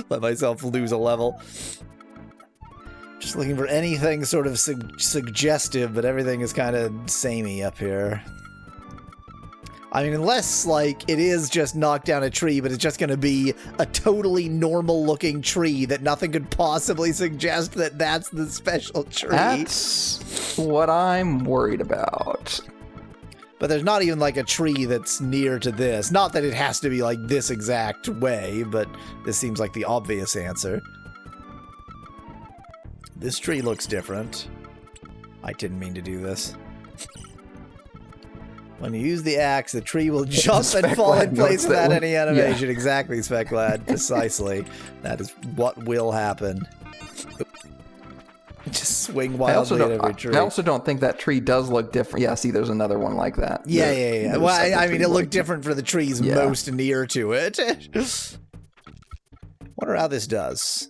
Speaker 1: let myself lose a level. Just looking for anything sort of suggestive, but everything is kind of samey up here. I mean, unless, like, it is just knock down a tree, but it's just going to be a totally normal-looking tree that nothing could possibly suggest that that's the special tree.
Speaker 2: That's what I'm worried about.
Speaker 1: But there's not even, like, a tree that's near to this. Not that it has to be, like, this exact way, but this seems like the obvious answer. This tree looks different. I didn't mean to do this. When you use the axe, the tree will jump and fall in place without any animation. Yeah. Exactly, SpecLad. Precisely. That is what will happen. Just swing wildly at every tree.
Speaker 2: I also don't think that tree does look different. Yeah, see, there's another one like that.
Speaker 1: Yeah. Well, I mean, it looked different for the trees most near to it. Wonder how this does.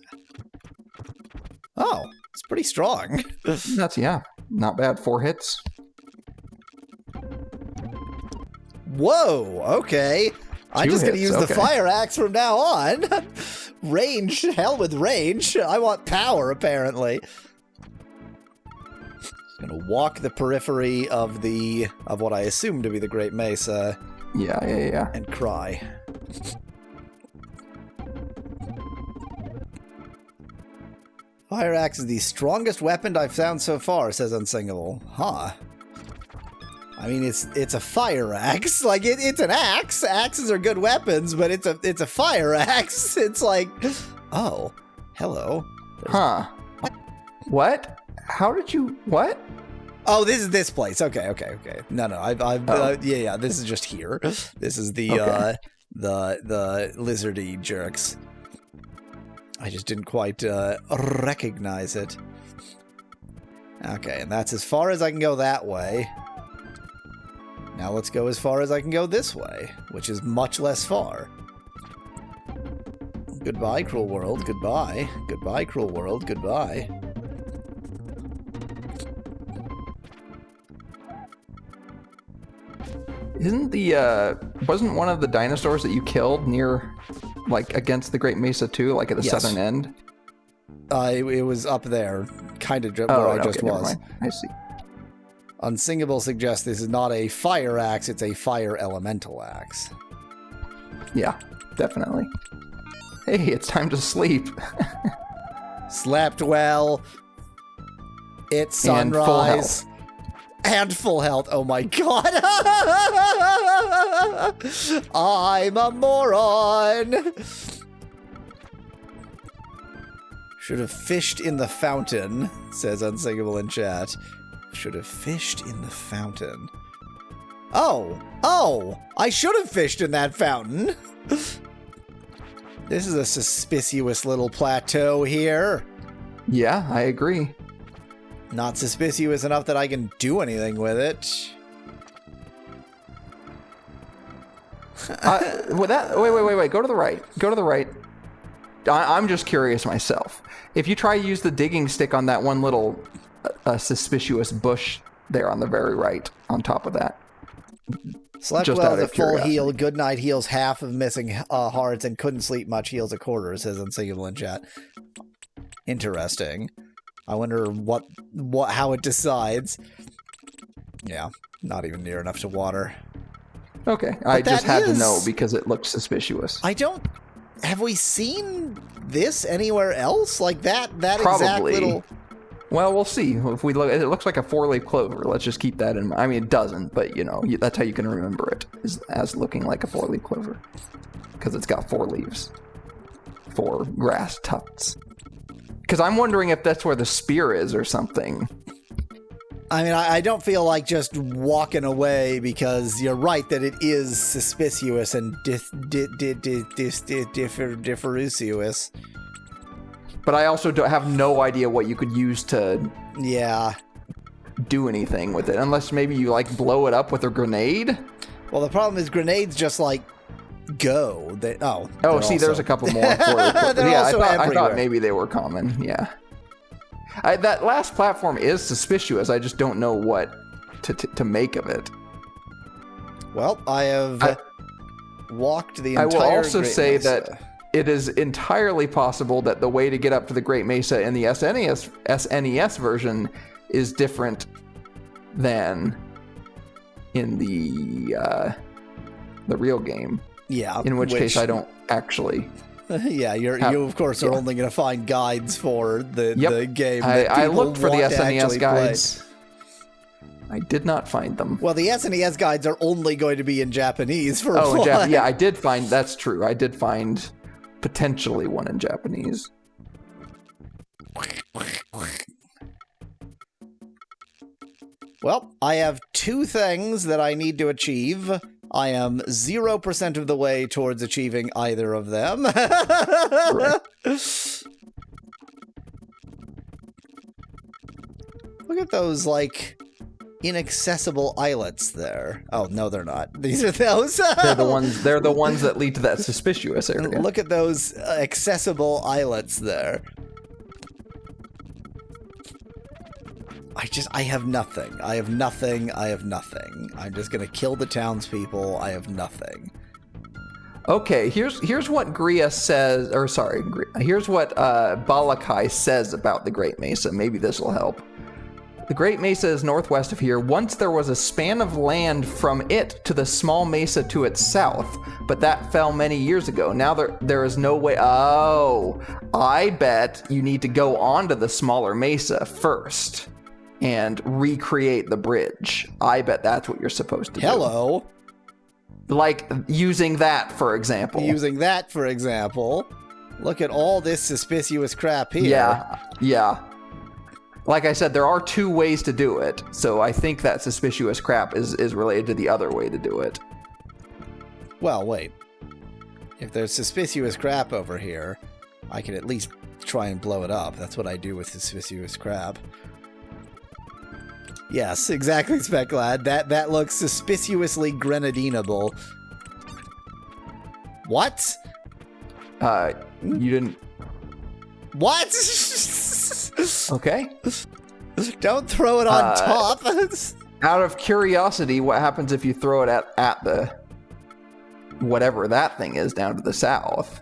Speaker 1: Oh, it's pretty strong.
Speaker 2: That's, not bad. 4 hits.
Speaker 1: Whoa, okay. I'm just going to use the fire axe from now on. Range, hell with range. I want power, apparently. Just going to walk the periphery of what I assume to be the Great Mesa.
Speaker 2: Yeah.
Speaker 1: And cry. Fire axe is the strongest weapon I've found so far, says Unsingable. Huh. I mean, it's a fire axe. Like, it's an axe. Axes are good weapons, but it's a fire axe. It's like, oh, hello.
Speaker 2: Huh. What? How did you, what?
Speaker 1: Oh, this is this place. Okay. No, yeah, this is just here. This is the lizardy jerks. I just didn't quite recognize it. Okay, and that's as far as I can go that way. Now let's go as far as I can go this way, which is much less far. Goodbye, cruel world. Goodbye. Goodbye, cruel world. Goodbye.
Speaker 2: Wasn't one of the dinosaurs that you killed near, like, against the Great Mesa too, like at the southern end?
Speaker 1: It was up there, kind of where I just was.
Speaker 2: I see.
Speaker 1: Unsingable suggests this is not a fire axe, it's a fire elemental axe.
Speaker 2: Yeah, definitely. Hey, it's time to sleep.
Speaker 1: Slept well. It's sunrise. And full health. Oh my god. I'm a moron. Should have fished in the fountain, says Unsingable in chat. Should have fished in the fountain. Oh, I should have fished in that fountain. This is a suspicious little plateau here.
Speaker 2: Yeah, I agree.
Speaker 1: Not suspicious enough that I can do anything with it.
Speaker 2: Wait. Go to the right. Go to the right. I'm just curious myself. If you try to use the digging stick on that one little suspicious bush there on the very right, on top of that.
Speaker 1: Slept
Speaker 2: Just
Speaker 1: well
Speaker 2: out
Speaker 1: as a
Speaker 2: of
Speaker 1: full
Speaker 2: curiosity.
Speaker 1: heal. Good night heals half of missing hearts and couldn't sleep much heals a quarter, says Unsingable in chat. Interesting. I wonder how it decides. Yeah, not even near enough to water.
Speaker 2: Okay, I just
Speaker 1: that
Speaker 2: had to
Speaker 1: is-
Speaker 2: know because it looked suspicious.
Speaker 1: Have we seen this anywhere else? Like that exact
Speaker 2: Probably.
Speaker 1: little...
Speaker 2: Well, we'll see. If we look, it looks like a 4-leaf clover. Let's just keep that in mind. I mean, it doesn't, but that's how you can remember it, is as looking like a 4-leaf clover, because it's got 4 leaves, 4 grass tufts. Because I'm wondering if that's where the spear is or something.
Speaker 1: I mean, I don't feel like just walking away, because you're right that it is suspicious and differentious.
Speaker 2: But I also have no idea what you could use to
Speaker 1: Yeah.
Speaker 2: do anything with it, unless maybe you like blow it up with a grenade.
Speaker 1: Well, the problem is grenades just like go.
Speaker 2: Oh,
Speaker 1: they're
Speaker 2: see,
Speaker 1: also-
Speaker 2: there's a couple more. Yeah,
Speaker 1: They're also
Speaker 2: I
Speaker 1: everywhere.
Speaker 2: thought maybe they were common. Yeah. That last platform is suspicious. I just don't know what to make of it.
Speaker 1: Well, I have walked the entire.
Speaker 2: I will also
Speaker 1: Great
Speaker 2: say
Speaker 1: Mesa.
Speaker 2: that it is entirely possible that the way to get up to the Great Mesa in the SNES version is different than in the real game.
Speaker 1: Yeah.
Speaker 2: In which case, I don't actually.
Speaker 1: Yeah, you of course are only going to find guides for the game. That
Speaker 2: I
Speaker 1: people
Speaker 2: looked for the
Speaker 1: want to
Speaker 2: SNES
Speaker 1: actually
Speaker 2: guides. I did not find them.
Speaker 1: Well, the SNES guides are only going to be in Japanese for
Speaker 2: Oh,
Speaker 1: one.
Speaker 2: yeah, I did find. That's true. I did find potentially one in Japanese.
Speaker 1: Well, I have 2 things that I need to achieve. I am 0% of the way towards achieving either of them. Look at those, like, inaccessible islets there. Oh, no, they're not. These are those.
Speaker 2: They're the ones that lead to that suspicious area.
Speaker 1: Look at those accessible islets there. I have nothing. I have nothing. I'm just gonna kill the townspeople. I have nothing.
Speaker 2: Okay, here's what Gria says, or sorry, here's what Balakai says about the Great Mesa. Maybe this will help. The Great Mesa is northwest of here. Once there was a span of land from it to the small mesa to its south, but that fell many years ago. Now there is no way. Oh, I bet you need to go onto the smaller mesa first and recreate the bridge. I bet that's what you're supposed to do.
Speaker 1: Hello.
Speaker 2: Like using that, for example.
Speaker 1: Look at all this suspicious crap here.
Speaker 2: Yeah. Like I said, there are 2 ways to do it, so I think that suspicious crap is related to the other way to do it.
Speaker 1: Well, wait. If there's suspicious crap over here, I can at least try and blow it up. That's what I do with suspicious crap. Yes, exactly, Speclad. That looks suspiciously grenadinable. What?
Speaker 2: You didn't...
Speaker 1: What?
Speaker 2: Okay.
Speaker 1: Don't throw it on top.
Speaker 2: Out of curiosity, what happens if you throw it at the... whatever that thing is down to the south?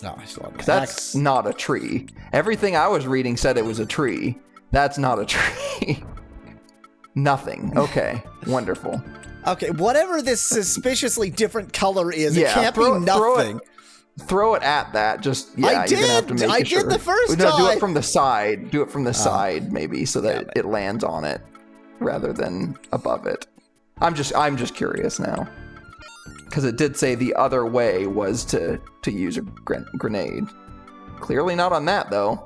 Speaker 1: No, I still have my
Speaker 2: That's
Speaker 1: axe.
Speaker 2: not a tree. Everything I was reading said it was a tree. That's not a tree. Nothing. Okay. Wonderful.
Speaker 1: Okay, whatever this suspiciously different color is, it
Speaker 2: Yeah,
Speaker 1: can't be nothing.
Speaker 2: Throw it at that. Just
Speaker 1: I
Speaker 2: you're gonna have to
Speaker 1: did!
Speaker 2: make
Speaker 1: I
Speaker 2: sure.
Speaker 1: did the first
Speaker 2: No,
Speaker 1: time!
Speaker 2: do it from the side. Do it from the side, maybe, so that it lands on it rather than above it. I'm just curious now, because it did say the other way was to use a grenade. Clearly not on that though.